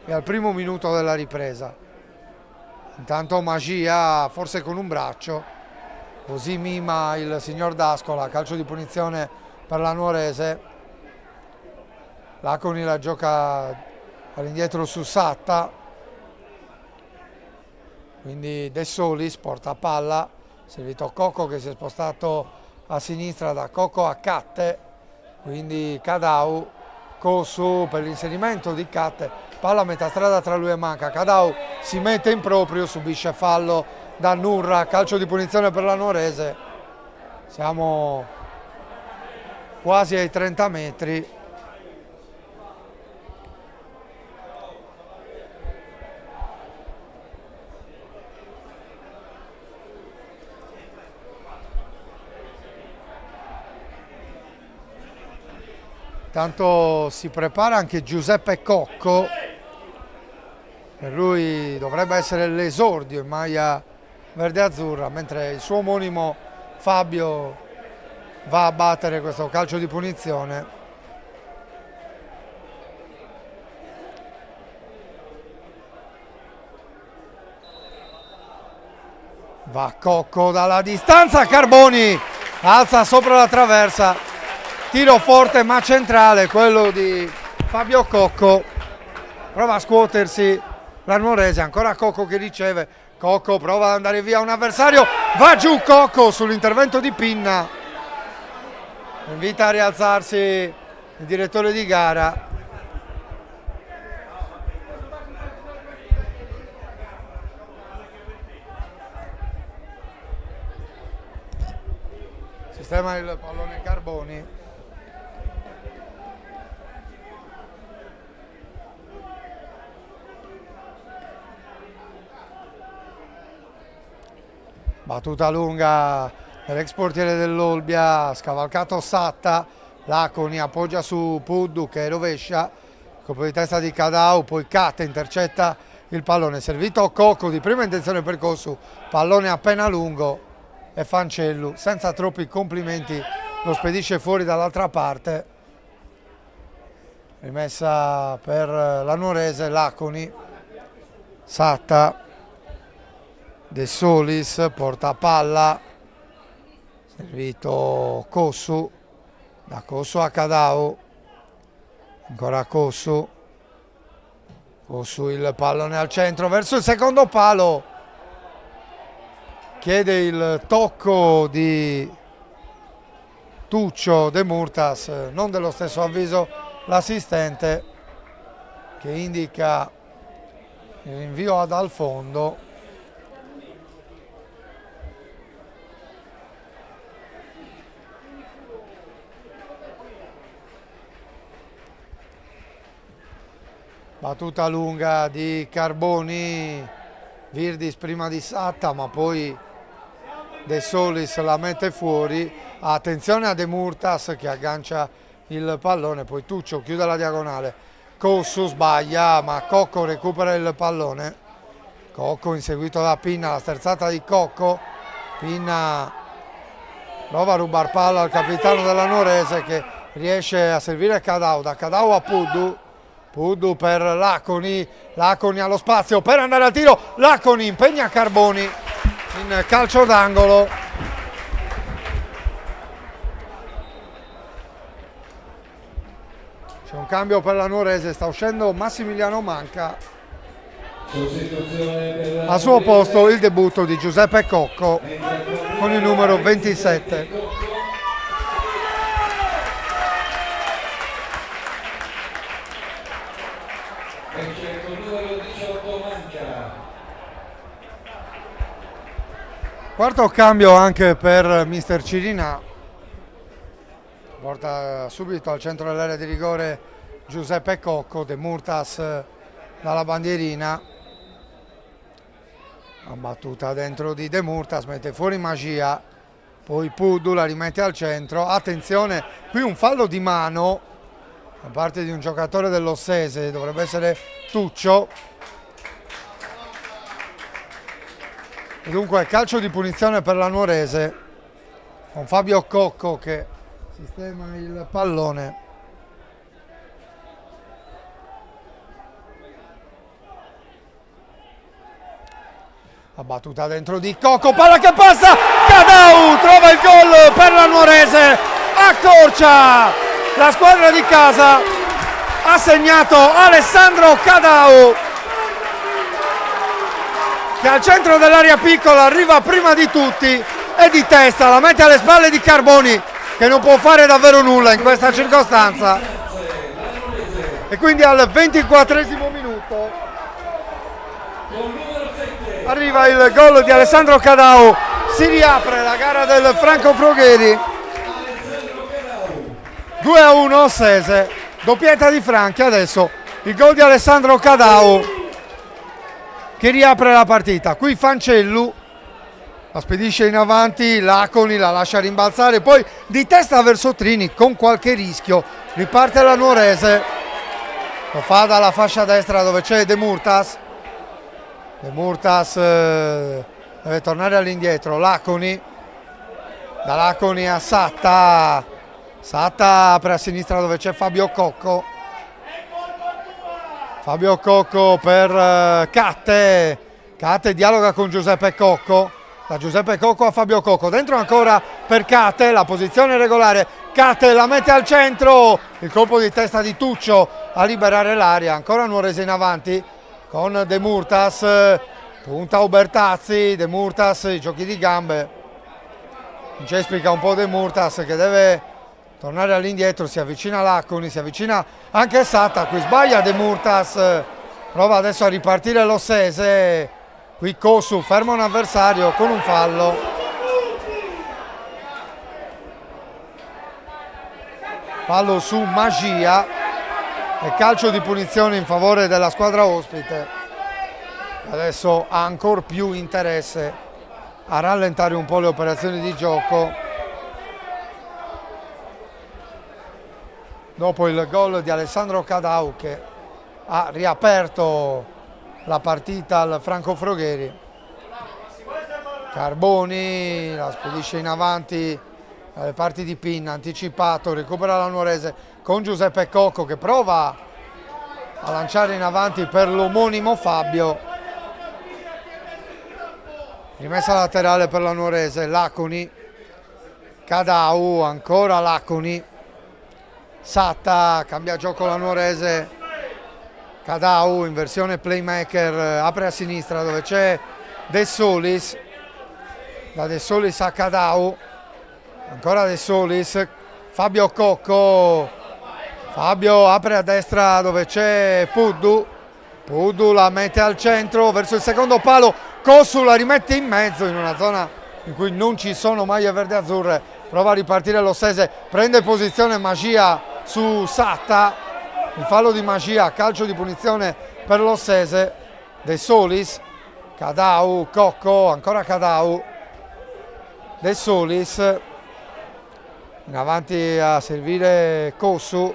e al primo minuto della ripresa. Intanto Magia forse con un braccio, così mima il signor D'Ascola, calcio di punizione per la Nuorese. Laconi la gioca all'indietro su Satta, quindi De Solis porta palla, servito Cocco che si è spostato a sinistra, da Cocco a Catte, quindi Cadau, Cossu per l'inserimento di Catte, palla a metà strada tra lui e Manca, Cadau si mette in proprio, subisce fallo da Nurra, calcio di punizione per la Nuorese. Siamo quasi ai 30 metri. Tanto si prepara anche Giuseppe Cocco, per lui dovrebbe essere l'esordio in maglia verde-azzurra, mentre il suo omonimo Fabio va a battere questo calcio di punizione. Va Cocco dalla distanza, Carboni alza sopra la traversa. Tiro forte ma centrale quello di Fabio Cocco, prova a scuotersi la Nuorese, ancora Cocco che riceve, Cocco prova ad andare via un avversario, va giù Cocco sull'intervento di Pinna, invita a rialzarsi il direttore di gara. Sistema il pallone Carboni. Battuta lunga dell'ex portiere dell'Olbia, scavalcato Satta, Laconi appoggia su Puddu che rovescia, colpo di testa di Cadau, poi Cate intercetta il pallone, servito Cocco di prima intenzione per Cossu, pallone appena lungo e Fancellu senza troppi complimenti lo spedisce fuori dall'altra parte. Rimessa per la Nuorese, Laconi, Satta, De Solis porta palla, servito Cossu, da Cossu a Cadau, ancora Cossu, Cossu il pallone al centro verso il secondo palo, chiede il tocco di Tuccio De Murtas, non dello stesso avviso l'assistente che indica il rinvio ad al fondo. Battuta lunga di Carboni, Virdis prima di Satta ma poi De Solis la mette fuori, attenzione a De Murtas che aggancia il pallone, poi Tuccio chiude la diagonale, Cossu sbaglia ma Cocco recupera il pallone, Cocco inseguito da Pinna, la sterzata di Cocco, Pinna prova a rubar palla al capitano della Nuorese che riesce a servire Cadau, da Cadau a Puddu, Puddu per Laconi, Laconi allo spazio per andare al tiro, Laconi impegna Carboni in calcio d'angolo. C'è un cambio per la Nuorese, sta uscendo Massimiliano Manca, al suo posto il debutto di Giuseppe Cocco con il numero 27. Quarto cambio anche per mister Cirina, porta subito al centro dell'area di rigore Giuseppe Cocco, De Murtas dalla bandierina, la battuta dentro di De Murtas, mette fuori Magia, poi Puddu la rimette al centro, attenzione qui un fallo di mano da parte di un giocatore dell'Ossese, dovrebbe essere Tuccio. E dunque calcio di punizione per la Nuorese con Fabio Cocco che sistema il pallone. La battuta dentro di Cocco, palla che passa, Cadau trova il gol per la Nuorese, accorcia la squadra di casa, ha segnato Alessandro Cadau che al centro dell'area piccola arriva prima di tutti e di testa la mette alle spalle di Carboni che non può fare davvero nulla in questa circostanza, e quindi al 24esimo minuto arriva il gol di Alessandro Cadau, si riapre la gara del Franco Frogheri, 2-1 Ossese, doppietta di Franchi, adesso il gol di Alessandro Cadau che riapre la partita. Qui Fancellu la spedisce in avanti, Laconi la lascia rimbalzare, poi di testa verso Trini con qualche rischio, riparte la Nuorese, lo fa dalla fascia destra dove c'è De Murtas, De Murtas deve tornare all'indietro, Laconi, da Laconi a Satta, Satta apre a sinistra dove c'è Fabio Cocco, Fabio Cocco per Catte, Catte dialoga con Giuseppe Cocco, da Giuseppe Cocco a Fabio Cocco, dentro ancora per Catte, la posizione regolare, Catte la mette al centro, il colpo di testa di Tuccio a liberare l'area, ancora Nuorese in avanti con De Murtas, punta Ubertazzi, De Murtas, i giochi di gambe, incespica un po' De Murtas che deve tornare all'indietro, si avvicina Laconi, si avvicina anche Satta, qui sbaglia De Murtas, prova adesso a ripartire l'Ossese, qui Kosu ferma un avversario con un fallo. Fallo su Magia e calcio di punizione in favore della squadra ospite. Adesso ha ancora più interesse a rallentare un po' le operazioni di gioco dopo il gol di Alessandro Cadau che ha riaperto la partita al Franco Frogheri. Carboni la spedisce in avanti alle parti di Pinna, anticipato, recupera la Nuorese con Giuseppe Cocco che prova a lanciare in avanti per l'omonimo Fabio. Rimessa laterale per la Nuorese, Laconi, Cadau, ancora Laconi, Satta, cambia gioco la Nuorese, Cadau in versione playmaker, apre a sinistra dove c'è De Solis, da De Solis a Cadau, ancora De Solis, Fabio Cocco, Fabio apre a destra dove c'è Puddu, Puddu la mette al centro verso il secondo palo, Kosu la rimette in mezzo in una zona in cui non ci sono maglie verde azzurre, prova a ripartire l'Ossese, prende posizione Magia su Satta, il fallo di Magia, calcio di punizione per l'Ossese, De Solis, Cadau, Cocco, ancora Cadau, De Solis, in avanti a servire Kosu,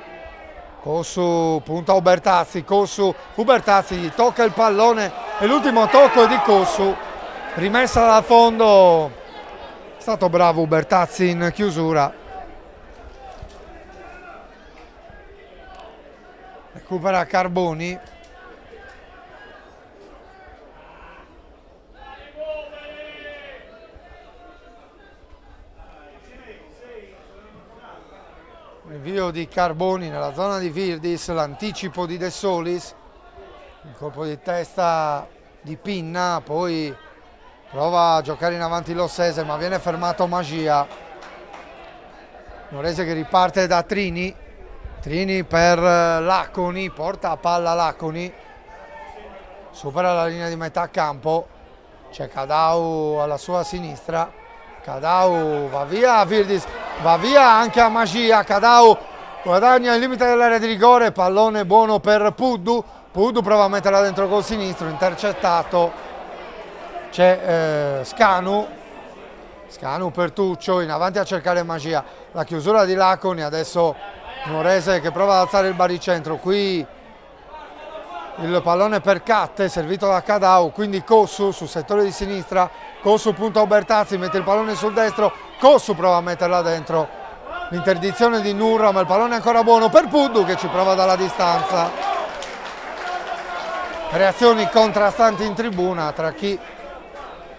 Kosu punta Ubertazzi, Kosu, Ubertazzi gli tocca il pallone e l'ultimo tocco di Kosu, rimessa dal fondo, è stato bravo Ubertazzi in chiusura, recupera Carboni, rinvio di Carboni nella zona di Virdis, l'anticipo di De Solis, il colpo di testa di Pinna, poi prova a giocare in avanti l'Ossese ma viene fermato Magia. Nuorese che riparte da Trini, Trini per Laconi, porta a palla Laconi, supera la linea di metà campo, c'è Cadau alla sua sinistra, Cadau va via a Virdis, va via anche a Magia, Cadau guadagna il limite dell'area di rigore, pallone buono per Puddu, Puddu prova a metterla dentro col sinistro, intercettato, c'è Scanu, Scanu per Tuccio, in avanti a cercare Magia, la chiusura di Laconi, adesso Nuorese che prova ad alzare il baricentro, qui il pallone per Catte, servito da Cadau, quindi Kosu sul settore di sinistra, Kosu punta Ubertazzi, mette il pallone sul destro, Kosu prova a metterla dentro, l'interdizione di Nurra, ma il pallone è ancora buono per Puddu che ci prova dalla distanza. Reazioni contrastanti in tribuna tra chi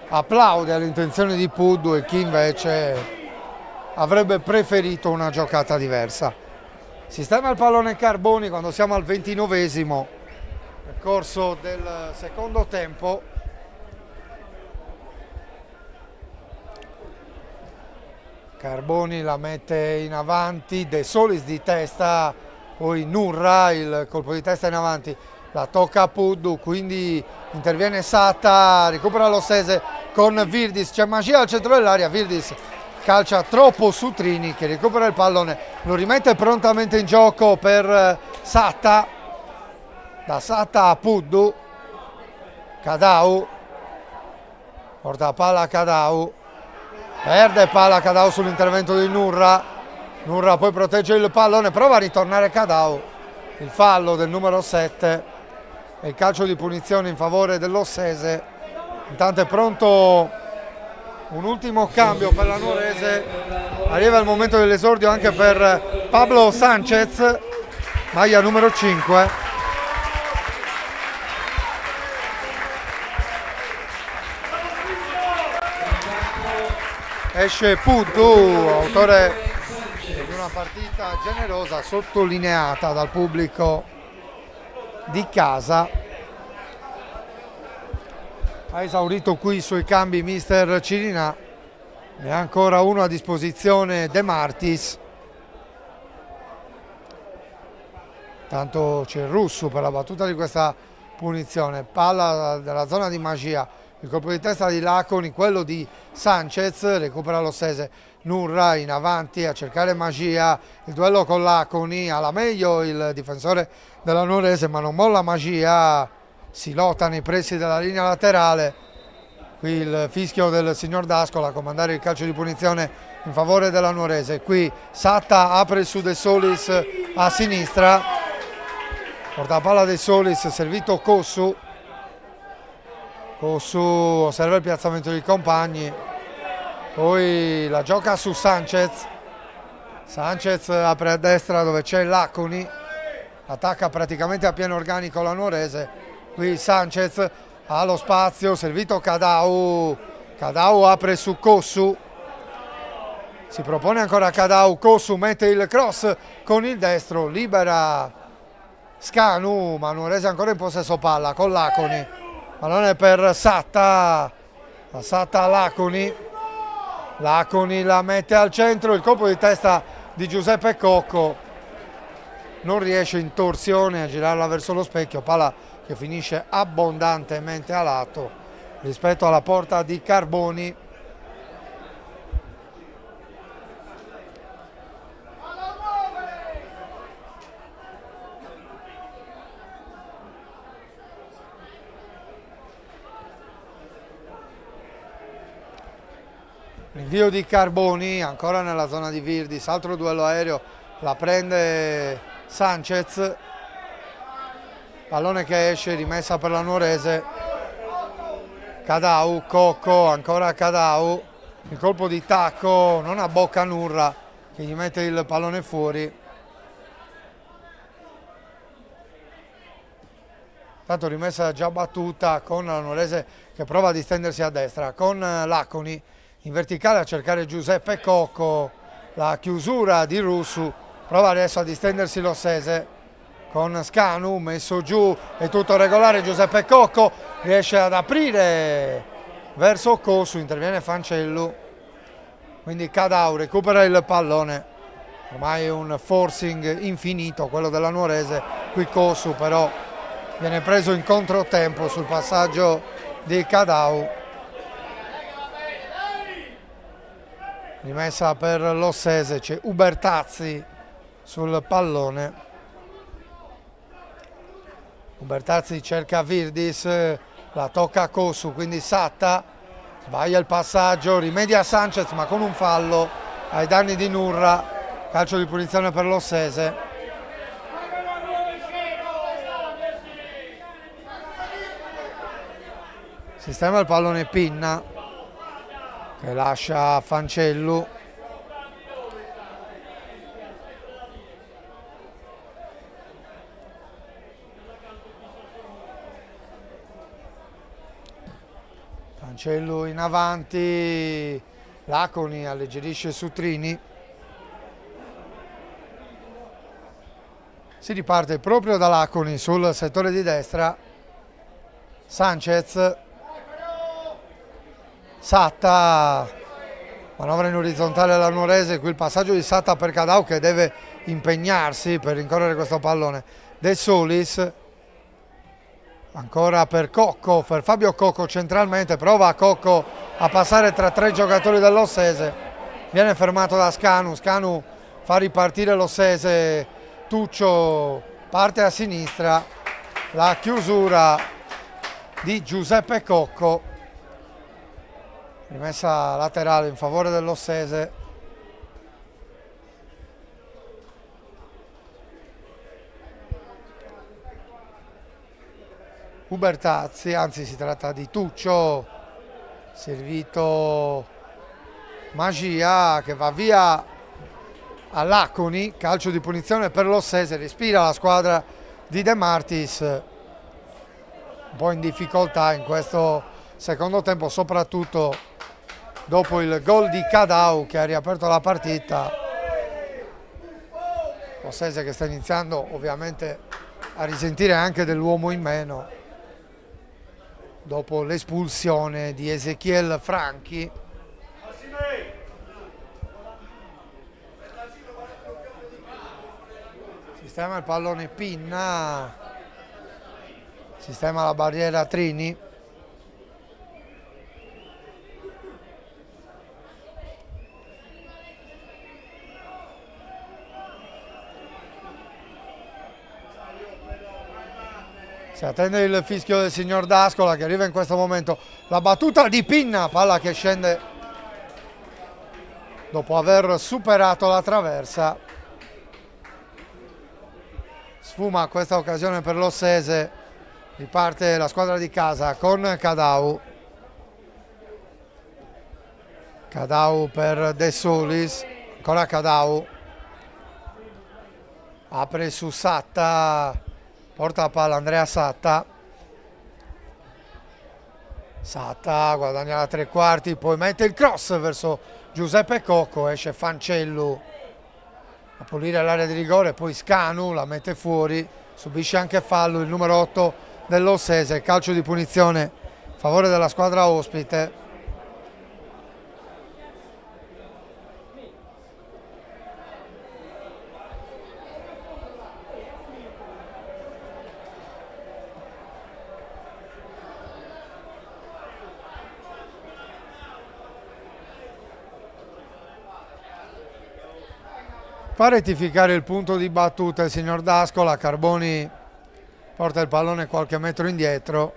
applaude all'intenzione di Puddu e chi invece avrebbe preferito una giocata diversa. Sistema il pallone Carboni quando siamo al 29esimo nel corso del secondo tempo. Carboni la mette in avanti, De Solis di testa, poi Nurra, il colpo di testa in avanti, la tocca a Puddu, quindi interviene Satta, recupera l'Ossese con Virdis, c'è Magia al centro dell'area, Virdis calcia troppo su Trini che recupera il pallone, lo rimette prontamente in gioco per Satta, da Satta a Puddu, Cadau, porta la palla a Cadau, perde palla Cadau sull'intervento di Nurra, Nurra poi protegge il pallone, prova a ritornare Cadau, il fallo del numero 7 e il calcio di punizione in favore dell'Ossese. Intanto è pronto un ultimo cambio per la Nuorese, arriva il momento dell'esordio anche per Pablo Sanchez, maglia numero 5. Esce Puddu, autore di una partita generosa, sottolineata dal pubblico di casa. Ha esaurito qui i suoi cambi mister Cirina, ne ha ancora uno a disposizione De Martis. Tanto c'è Russu per la battuta di questa punizione, palla della zona di Magia, il colpo di testa di Laconi, quello di Sanchez, recupera l'Ossese, Nurra in avanti a cercare Magia, il duello con Laconi, alla meglio il difensore della Nuorese ma non molla Magia, si lotta nei pressi della linea laterale, qui il fischio del signor D'Ascola a comandare il calcio di punizione in favore della Nuorese, qui Satta apre su De Solis a sinistra, porta la palla De Solis, servito Cossu, Cossu osserva il piazzamento dei compagni, poi la gioca su Sanchez, Sanchez apre a destra dove c'è Laconi, attacca praticamente a pieno organico la Nuorese, qui Sanchez ha lo spazio, servito Cadau, Cadau apre su Cossu, si propone ancora Cadau, Cossu mette il cross con il destro, libera Scanu, ma Nuorese ancora in possesso palla con Laconi, pallone per Satta, la Satta Laconi, Laconi la mette al centro, il colpo di testa di Giuseppe Cocco, non riesce in torsione a girarla verso lo specchio, palla che finisce abbondantemente a lato rispetto alla porta di Carboni. Rinvio di Carboni, ancora nella zona di Virdis, altro duello aereo, la prende Sanchez, pallone che esce, rimessa per la Nuorese, Cadau, Cocco, ancora Cadau, il colpo di tacco, non abbocca Nurra che gli mette il pallone fuori. Tanto rimessa già battuta con la Nuorese che prova a distendersi a destra, con Laconi in verticale a cercare Giuseppe Cocco, la chiusura di Russu, prova adesso a distendersi l'Ossese con Scanu, messo giù, è tutto regolare, Giuseppe Cocco riesce ad aprire verso Cossu, interviene Fancellu, quindi Cadau recupera il pallone, ormai è un forcing infinito quello della Nuorese, qui Cossu però viene preso in controtempo sul passaggio di Cadau. Rimessa per l'Ossese, c'è Ubertazzi sul pallone. Ubertazzi cerca Virdis, la tocca a Cossu, quindi Satta, sbaglia il passaggio, rimedia Sanchez ma con un fallo ai danni di Nurra, calcio di punizione per l'Ossese. Sistema il pallone Pinna, che lascia Fancellu, Fancellu in avanti, Laconi alleggerisce su Trini, si riparte proprio da Laconi sul settore di destra, Sanchez, Satta, manovra in orizzontale alla Nuorese, qui il passaggio di Satta per Cadau che deve impegnarsi per rincorrere questo pallone, De Solis, ancora per Cocco, per Fabio Cocco centralmente, prova Cocco a passare tra tre giocatori dell'Ossese, viene fermato da Scanu, Scanu fa ripartire l'Ossese, Tuccio parte a sinistra, la chiusura di Giuseppe Cocco, rimessa laterale in favore dell'Ossese. Ubertazzi, anzi si tratta di Tuccio, servito Magia che va via a Laconi, calcio di punizione per l'Ossese, respira la squadra di De Martis, un po' in difficoltà in questo secondo tempo, soprattutto dopo il gol di Cadau che ha riaperto la partita. L'Ossese che sta iniziando ovviamente a risentire anche dell'uomo in meno. dopo l'espulsione di Ezechiel Franchi. Sistema il pallone Pinna, sistema la barriera Trini. Si attende il fischio del signor D'Ascola che arriva in questo momento. La battuta di Pinna, palla che scende dopo aver superato la traversa. Sfuma questa occasione per l'Ossese. Riparte la squadra di casa con Cadau. Cadau per De Solis. Ancora Cadau. Apre su Satta. Porta la palla Andrea Satta. Satta guadagna la tre quarti, poi mette il cross verso Giuseppe Cocco, esce Fancellu a pulire l'area di rigore, poi Scanu la mette fuori, subisce anche fallo il numero 8 dell'Ossese, calcio di punizione a favore della squadra ospite. Fa rettificare il punto di battuta il signor D'Ascola. Carboni porta il pallone qualche metro indietro.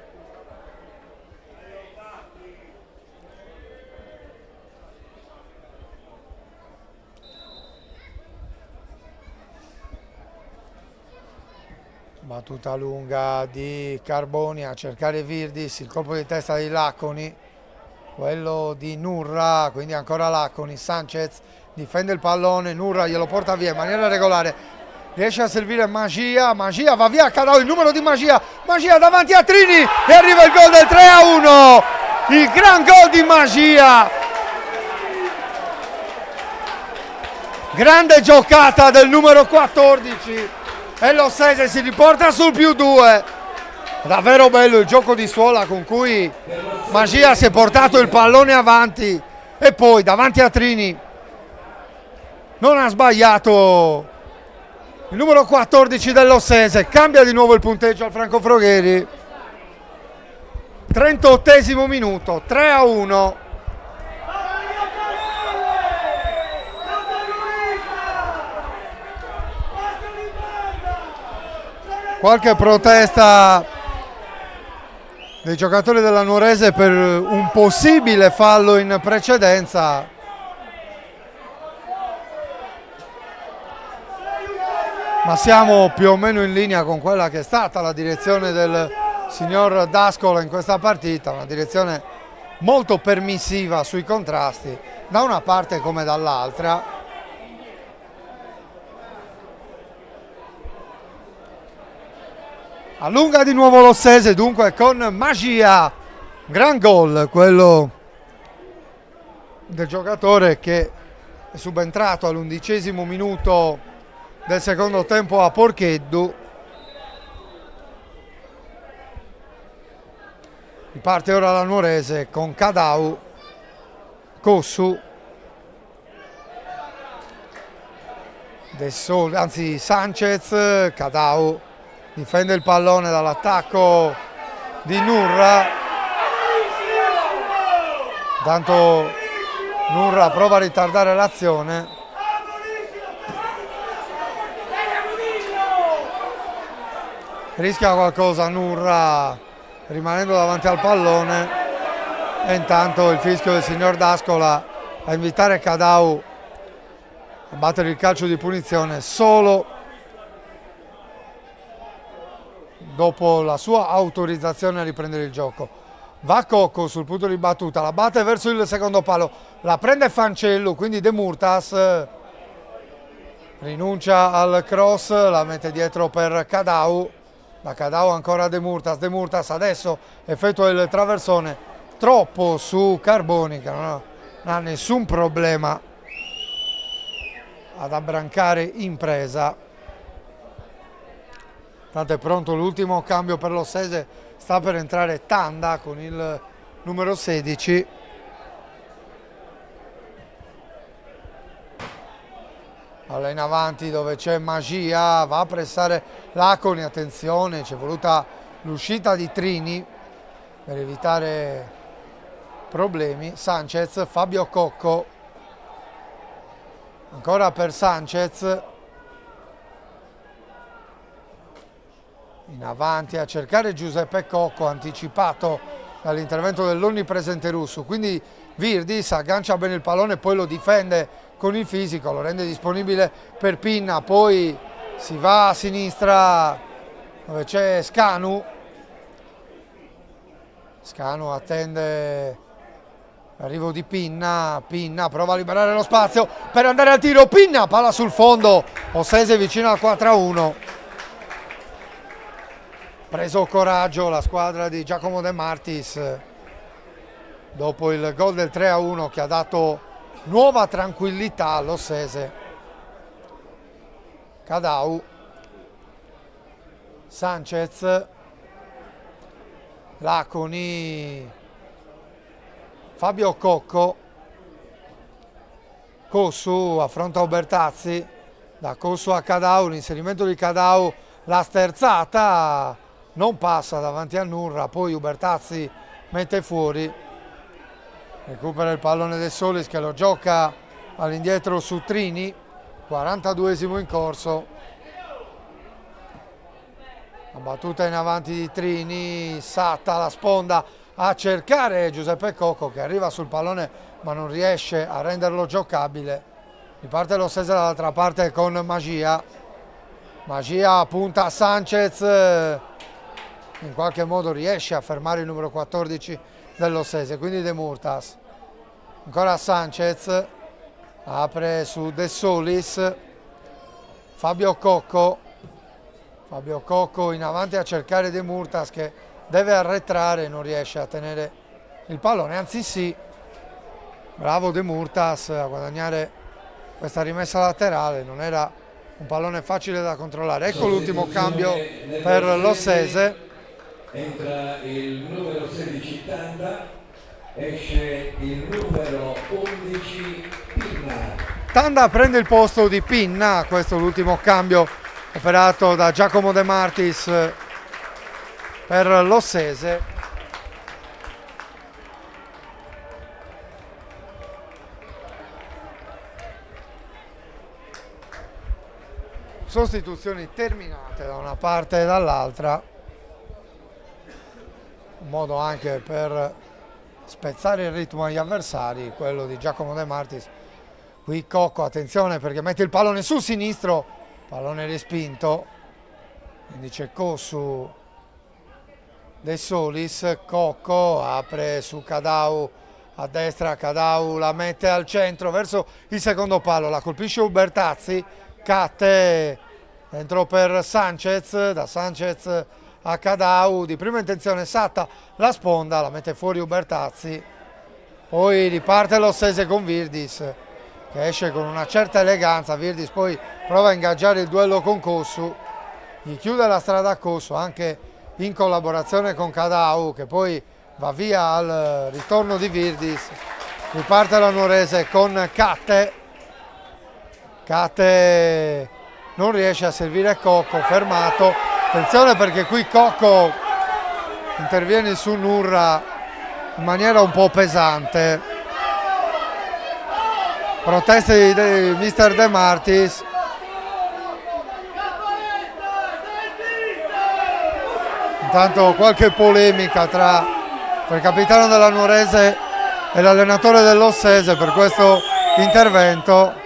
Battuta lunga di Carboni a cercare Virdis, il colpo di testa di Laconi, quello di Nurra, quindi ancora Laconi. Sanchez difende il pallone, Nurra glielo porta via in maniera regolare, riesce a servire Magia, Magia va via, Cadau, il numero di Magia, Magia davanti a Trini e arriva il gol del 3-1, il gran gol di Magia, grande giocata del numero 14 e l'Ossese si riporta sul +2. Davvero bello il gioco di suola con cui Magia si è portato il pallone avanti e poi davanti a Trini non ha sbagliato il numero 14 dell'Ossese. Cambia di nuovo il punteggio al Franco Frogheri. 38esimo minuto, 3-1. Qualche protesta dei giocatori della Nuorese per un possibile fallo in precedenza. Ma siamo più o meno in linea con quella che è stata la direzione del signor D'Ascola in questa partita, una direzione molto permissiva sui contrasti, da una parte come dall'altra. Allunga di nuovo l'Ossese, dunque con Magia, gran gol quello del giocatore che è subentrato all'11° minuto del secondo tempo a Porcheddu. Riparte ora la Nuorese con Cadau, Cossu, anzi Sanchez, Cadau difende il pallone dall'attacco di Nurra. Intanto Nurra prova a ritardare l'azione. Rischia qualcosa Nurra rimanendo davanti al pallone e intanto il fischio del signor D'Ascola a invitare Cadau a battere il calcio di punizione solo dopo la sua autorizzazione a riprendere il gioco. Va Cocco sul punto di battuta, la batte verso il secondo palo, la prende Fancellu, quindi De Murtas rinuncia al cross, la mette dietro per Cadau. Da Cadau ancora De Murtas adesso effettua il traversone troppo su Carboni che non ha nessun problema ad abbrancare in presa. Tanto è pronto l'ultimo cambio per l'Ossese sta per entrare Tanda con il numero 16. Palla in avanti dove c'è Magia, va a pressare Laconi, attenzione, c'è voluta l'uscita di Trini per evitare problemi. Sanchez, Fabio Cocco, ancora per Sanchez, in avanti a cercare Giuseppe Cocco, anticipato dall'intervento dell'onnipresente russo, quindi Virdis aggancia bene il pallone e poi lo difende con il fisico, lo rende disponibile per Pinna, poi si va a sinistra dove c'è Scanu. Scanu attende l'arrivo di Pinna, Pinna prova a liberare lo spazio per andare al tiro, Pinna, palla sul fondo, Ossese vicino al 4-1. Preso coraggio la squadra di Giacomo De Martis dopo il gol del 3-1 che ha dato nuova tranquillità all'Ossese. Cadau, Sanchez, Laconi, Fabio Cocco, Cossu affronta Ubertazzi, da Cossu a Cadau, l'inserimento di Cadau, la sterzata non passa davanti a Nurra, poi Ubertazzi mette fuori, recupera il pallone De Solis che lo gioca all'indietro su Trini, 42esimo in corso. La battuta in avanti di Trini, Satta la sponda a cercare Giuseppe Cocco che arriva sul pallone ma non riesce a renderlo giocabile. Riparte l'Ossese dall'altra parte con Magia. Magia punta a Sanchez, in qualche modo riesce a fermare il numero 14 dell'Ossese, quindi De Murtas. Ancora Sanchez, apre su De Solis, Fabio Cocco in avanti a cercare De Murtas che deve arretrare, non riesce a tenere il pallone, anzi sì, bravo De Murtas a guadagnare questa rimessa laterale, non era un pallone facile da controllare. Ecco l'ultimo cambio per l'Ossese. Entra il numero 16 Tanda, esce il numero 11 Pinna. Tanda prende il posto di Pinna, questo è l'ultimo cambio operato da Giacomo De Martis per l'Ossese. Sostituzioni terminate da una parte e dall'altra, un modo anche per spezzare il ritmo agli avversari, quello di Giacomo De Martis. Qui Cocco, attenzione perché mette il pallone sul sinistro, pallone respinto, quindi c'è Cossu, De Solis, Cocco apre su Cadau a destra, Cadau la mette al centro verso il secondo palo, la colpisce Ubertazzi, Catte dentro per Sanchez, da Sanchez a Cadau, di prima intenzione Satta, la sponda, la mette fuori Ubertazzi, poi riparte l'Ossese con Virdis che esce con una certa eleganza. Virdis poi prova a ingaggiare il duello con Cossu, gli chiude la strada a Cossu anche in collaborazione con Cadau che poi va via al ritorno di Virdis. Riparte la Nuorese con Catte, Catte non riesce a servire Cocco, fermato, attenzione perché qui Cocco interviene su Nurra in maniera un po' pesante, proteste di mister De Martis. Intanto qualche polemica tra il capitano della Nuorese e l'allenatore dell'Ossese per questo intervento.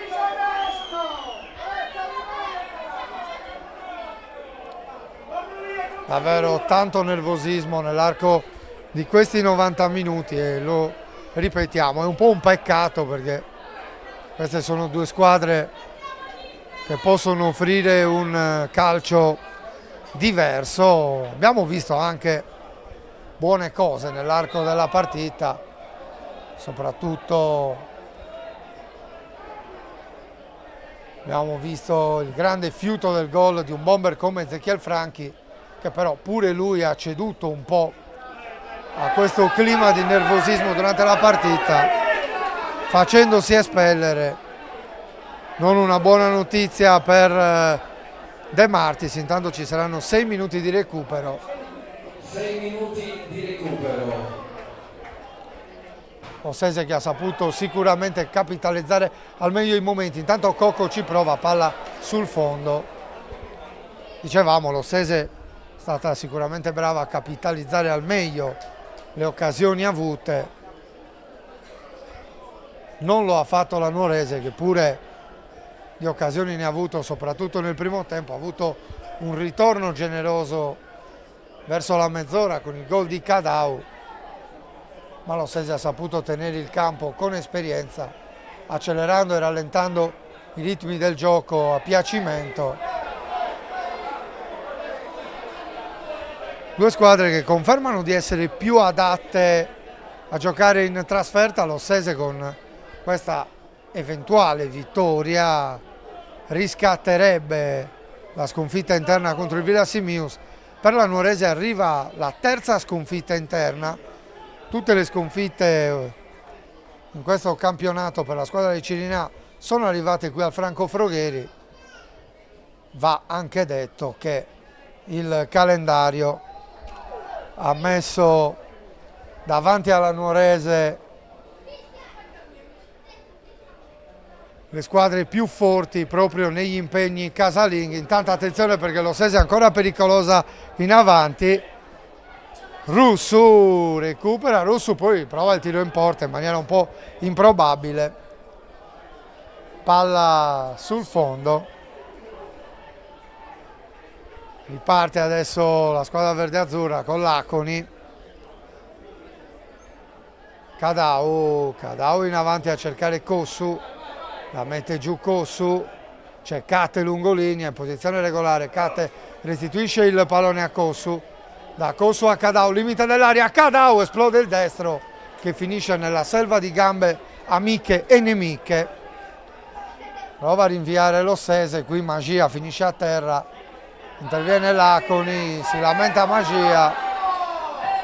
Davvero tanto nervosismo nell'arco di questi 90 minuti e lo ripetiamo, è un po' un peccato perché queste sono due squadre che possono offrire un calcio diverso. Abbiamo visto anche buone cose nell'arco della partita, soprattutto abbiamo visto il grande fiuto del gol di un bomber come Ezechiel Franchi che però pure lui ha ceduto un po' a questo clima di nervosismo durante la partita, facendosi espellere. Non una buona notizia per De Martis, intanto ci saranno 6 minuti di recupero. 6 minuti di recupero. Ossese che ha saputo sicuramente capitalizzare al meglio i momenti. Intanto Cocco ci prova, palla sul fondo. Dicevamo, l'Ossese è stata sicuramente brava a capitalizzare al meglio le occasioni avute. Non lo ha fatto la Nuorese, che pure di occasioni ne ha avuto, soprattutto nel primo tempo. Ha avuto un ritorno generoso verso la mezz'ora con il gol di Cadau, ma l'Ossese ha saputo tenere il campo con esperienza, accelerando e rallentando i ritmi del gioco a piacimento. Due squadre che confermano di essere più adatte a giocare in trasferta. L'Ossese con questa eventuale vittoria riscatterebbe la sconfitta interna contro il Villa Simius. Per la Nuorese arriva la terza sconfitta interna. Tutte le sconfitte in questo campionato per la squadra di Cirinà sono arrivate qui al Franco Frogheri. Va anche detto che il calendario ha messo davanti alla Nuorese le squadre più forti proprio negli impegni casalinghi. Intanto attenzione perché l'Ossese è ancora pericolosa in avanti. Russu recupera, Russu poi prova il tiro in porta in maniera un po' improbabile. Palla sul fondo. Riparte adesso la squadra verde-azzurra con Laconi. Cadau in avanti a cercare Cossu. La mette giù Cossu, c'è Cate lungolinea in posizione regolare. Cate restituisce il pallone a Cossu, da Cossu a Cadau, limite dell'aria, Cadau esplode il destro che finisce nella selva di gambe amiche e nemiche. Prova a rinviare l'Ossese, qui Magia finisce a terra, interviene Laconi, si lamenta Magia,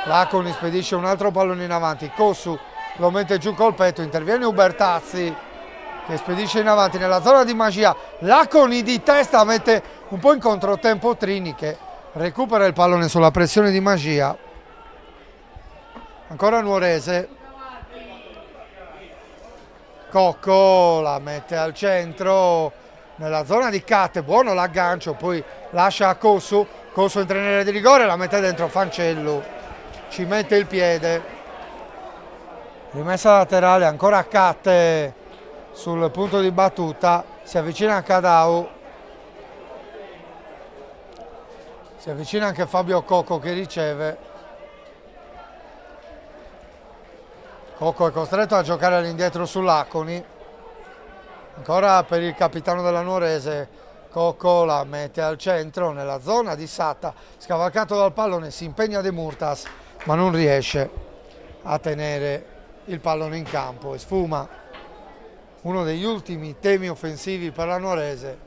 Laconi spedisce un altro pallone in avanti, Cossu lo mette giù col petto, interviene Ubertazzi che spedisce in avanti nella zona di Magia. Laconi di testa mette un po' in controtempo Trini che recupera il pallone sulla pressione di Magia. Ancora Nuorese. Cocco la mette al centro nella zona di Cate, buono l'aggancio, poi lascia a Cossu. Cossu entra in area di rigore, la mette dentro Fancellu, ci mette il piede. Rimessa laterale, ancora Cate sul punto di battuta, si avvicina a Cadau, si avvicina anche Fabio Cocco che riceve. Cocco è costretto a giocare all'indietro su Laconi, ancora per il capitano della Nuorese. Cocco la mette al centro nella zona di Satta, scavalcato dal pallone, si impegna De Murtas ma non riesce a tenere il pallone in campo e sfuma uno degli ultimi temi offensivi per la Nuorese.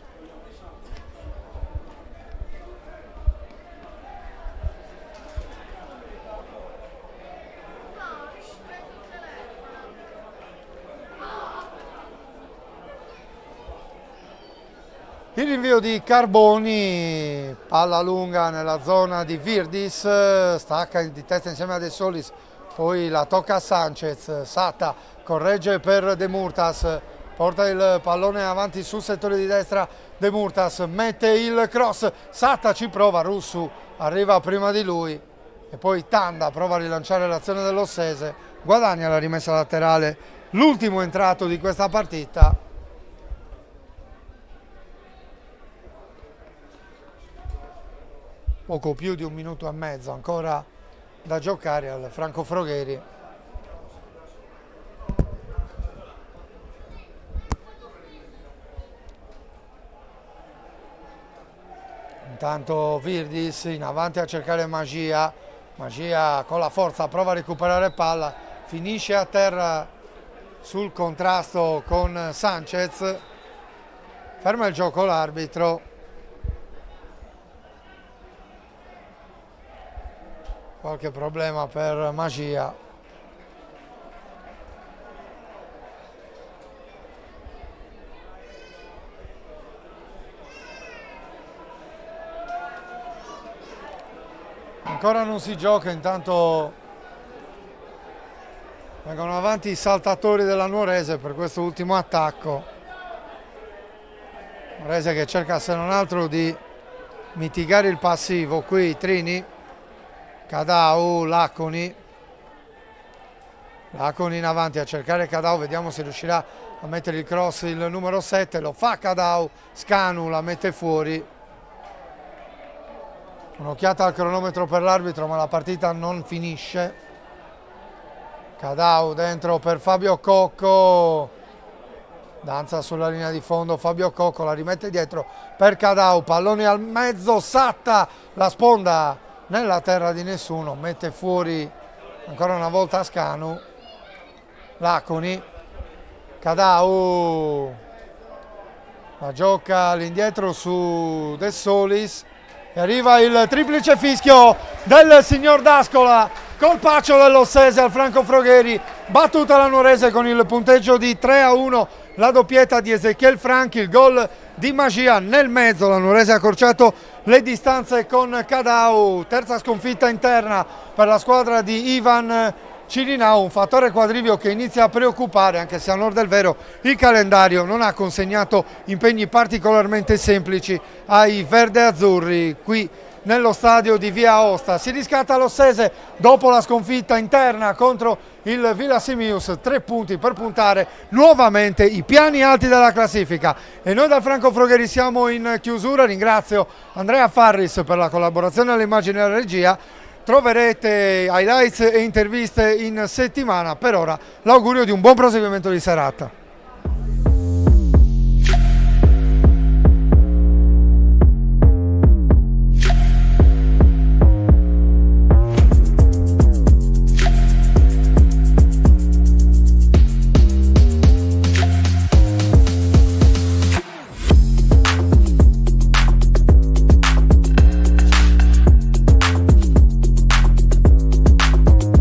Il rinvio di Carboni, palla lunga nella zona di Virdis, stacca di testa insieme a De Solis, poi la tocca a Sanchez, Satta corregge per De Murtas, porta il pallone avanti sul settore di destra, De Murtas mette il cross, Satta ci prova, Russu arriva prima di lui e poi Tanda prova a rilanciare l'azione dell'Ossese, guadagna la rimessa laterale, l'ultimo entrato di questa partita. Poco più di 1 minuto e mezzo ancora da giocare al Franco Frogheri. Intanto Virdis in avanti a cercare Magia, Magia con la forza prova a recuperare palla, finisce a terra sul contrasto con Sanchez, ferma il gioco l'arbitro. qualche problema per Magia. Ancora non si gioca, intanto vengono avanti i saltatori della Nuorese per questo ultimo attacco. Nuorese che cerca se non altro di mitigare il passivo. Qui Trini, Cadau, Laconi in avanti a cercare Cadau, vediamo se riuscirà a mettere il cross il numero 7, lo fa Cadau, Scanu la mette fuori. Un'occhiata al cronometro per l'arbitro, ma la partita non finisce. Cadau dentro per Fabio Cocco, danza sulla linea di fondo, Fabio Cocco la rimette dietro per Cadau, palloni al mezzo, Satta, la sponda nella terra di nessuno, mette fuori ancora una volta Scanu. Laconi, Cadau, la gioca all'indietro su De Solis. E arriva il triplice fischio del signor D'Ascola, colpaccio dell'Ossese al Franco Frogheri, battuta la Nuorese con il punteggio di 3-1, la doppietta di Ezechiel Franchi, il gol di Magia nel mezzo, la Nuorese ha accorciato le distanze con Cadau, terza sconfitta interna per la squadra di Ivan Cilinau, un fattore quadrivio che inizia a preoccupare, anche se a onor del vero il calendario non ha consegnato impegni particolarmente semplici ai verde-azzurri qui nello stadio di Via Aosta. Si riscatta l'Ossese dopo la sconfitta interna contro il Villa Simius, 3 punti per puntare nuovamente i piani alti della classifica. E noi dal Franco Frogheri siamo in chiusura, ringrazio Andrea Farris per la collaborazione all'immagine e alla regia. Troverete highlights e interviste in settimana. Per ora l'augurio di un buon proseguimento di serata.